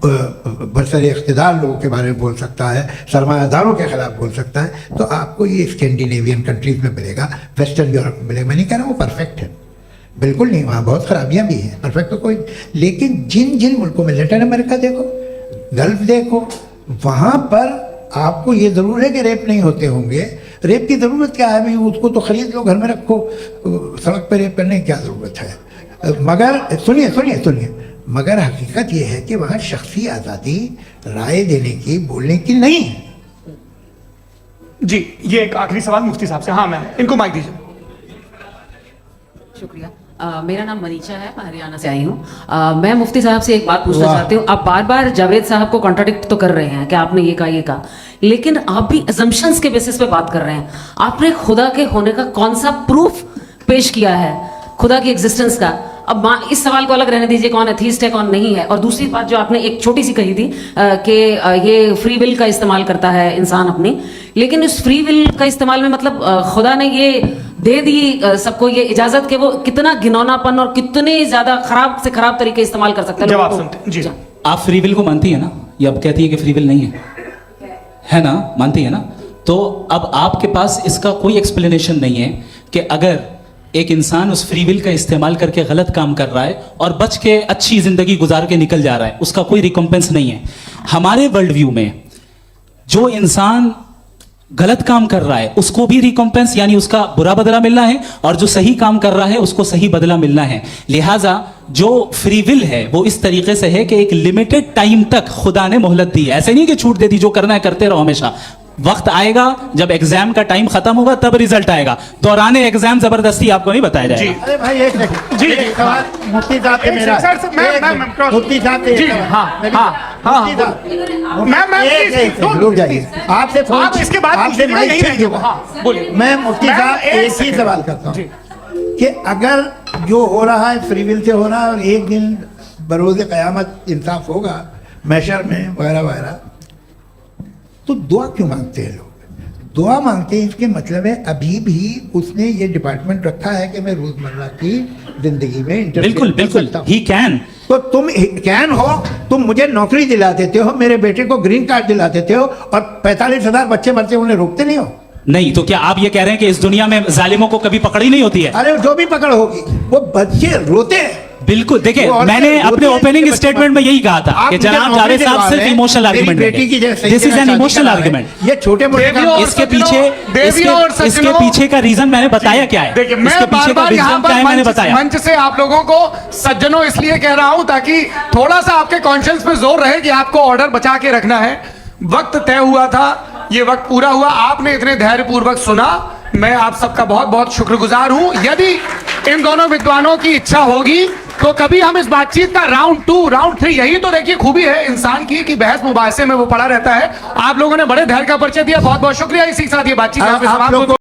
बरसरे इक़्तिदार लोगों के बारे में बोल सकता है, सरमायादारों के ख़िलाफ़ बोल सकता है। तो आपको ये स्कैंडिनेवियन कंट्रीज़ में मिलेगा, वेस्टर्न यूरोप में मिलेगा। मैं नहीं कह रहा वो परफेक्ट है, बिल्कुल नहीं, वहाँ बहुत खराबियाँ भी हैं, परफेक्ट तो कोई। लेकिन जिन जिन मुल्कों में, लैटिन अमेरिका देखो, गल्फ देखो, वहाँ पर आपको ये ज़रूर है कि रेप नहीं होते होंगे। रेप की ज़रूरत क्या है भाई, उसको तो ख़रीद लो, घर में रखो, सड़क पर रेप करने की क्या ज़रूरत है। मगर सुनिए सुनिए सुनिए, मगर हकीकत ये है कि वहाँ शख्सी आज़ादी राय देने की, बोलने की नहीं है। जी, ये एक आखिरी सवाल मुफ्ती साहब से। हाँ मैम, इनको माइक दीजिए। शुक्रिया। मेरा नाम मनीषा है, मैं हरियाणा से आई हूँ। मैं मुफ्ती साहब से एक बात पूछना चाहती हूँ। आप बार बार जावेद साहब को कॉन्ट्राडिक्ट तो कर रहे हैं कि आपने ये कहा, लेकिन आप भी असम्पशंस के बेसिस पे बात कर रहे हैं। आपने खुदा के होने का कौन सा प्रूफ पेश किया है, खुदा की एग्जिस्टेंस का? अब इस सवाल को अलग रहने दीजिए, कौन एथीस्ट है कौन नहीं है। और दूसरी बात जो आपने एक छोटी सी कही थी कि ये फ्री विल का इस्तेमाल करता है इंसान अपनी, लेकिन इस फ्री विल का इस्तेमाल में मतलब खुदा ने ये दे दी सबको ये इजाजत कि वो कितना घिनौनापन और कितने ज्यादा खराब से खराब तरीके इस्तेमाल कर सकते हैं। जवाब सुनते जी। आप फ्री विल को मानती है ना? ये अब कहती है कि फ्री विल नहीं है ना? मानती है ना? तो अब आपके पास इसका कोई एक्सप्लेनेशन नहीं है कि अगर एक इंसान उस फ्री विल का इस्तेमाल करके गलत काम कर रहा है और बच के अच्छी जिंदगी गुजार के निकल जा रहा है, उसका कोई रिकॉम्पेंस नहीं है। हमारे वर्ल्ड व्यू में जो इंसान गलत काम कर रहा है उसको भी रिकॉम्पेंस यानी उसका बुरा बदला मिलना है, और जो सही काम कर रहा है उसको सही बदला मिलना है। लिहाजा जो फ्री विल है वो इस तरीके से है कि एक लिमिटेड टाइम तक खुदा ने मोहलत दी है। ऐसे नहीं कि छूट दे दी, जो करना है करते रहो हमेशा। वक्त आएगा जब एग्जाम का टाइम खत्म होगा तब रिजल्ट आएगा। दौरान एग्जाम जबरदस्ती आपको नहीं बताया जाएगा। अरे भाई एक सेकंड, जी एक सवाल मुफ्ती साहब से मेरा, मुफ्ती साहब से एक सवाल। रुक जाइए, आपसे आप इसके बाद आपसे नहीं रहेंगे। हाँ, बोलिए। मैं मुफ्ती साहब एक ही सवाल करता हूँ कि अगर जो हो रहा है फ्री विल से हो रहा है और एक दिन बरोज़ क़यामत इंसाफ होगा महशर में वगैरह वगैरह, तो दुआ क्यों मांगते हैं लोग? दुआ मांगते हैं इसके मतलब है अभी भी उसने ये डिपार्टमेंट रखा है कि मैं रोजमर्रा की जिंदगी में बिल्कुल बिल्कुल ही कैन। तो तुम कैन हो, तुम मुझे नौकरी दिला देते हो, मेरे बेटे को ग्रीन कार्ड दिला देते हो, और 45,000 बच्चे मरते उन्हें रोकते नहीं हो। नहीं तो क्या आप ये कह रहे हैं कि इस दुनिया में जालिमों को कभी पकड़ी नहीं होती है? अरे जो भी पकड़ होगी, वो बच्चे रोते हैं। बिल्कुल, देखिए मैंने अपने ओपनिंग स्टेटमेंट में यही कहा था कि जनाब जावेद साहब सिर्फ इमोशनल आर्गुमेंट है। This is an emotional argument. ये छोटे मोटे इसके पीछे का रीजन मैंने बताया क्या है। देखिए मैं बार-बार यहाँ पर मैंने बताया मंच से आप लोगों को सज्जनों इसलिए कह रहा हूं ताकि थोड़ा सा आपके कॉन्शियस पे जोर रहे कि आपको ऑर्डर बचा के रखना है। वक्त तय हुआ था, ये वक्त पूरा हुआ, आपने इतने धैर्यपूर्वक सुना, मैं आप सबका बहुत बहुत शुक्रगुजार हूं। यदि इन दोनों विद्वानों की इच्छा होगी तो कभी हम इस बातचीत का राउंड 2, राउंड 3, यही तो देखिए खूबी है इंसान की कि बहस मुबाहसे में वो पड़ा रहता है। आप लोगों ने बड़े धैर्य का परिचय दिया, बहुत बहुत शुक्रिया। इसी के साथ ये बातचीत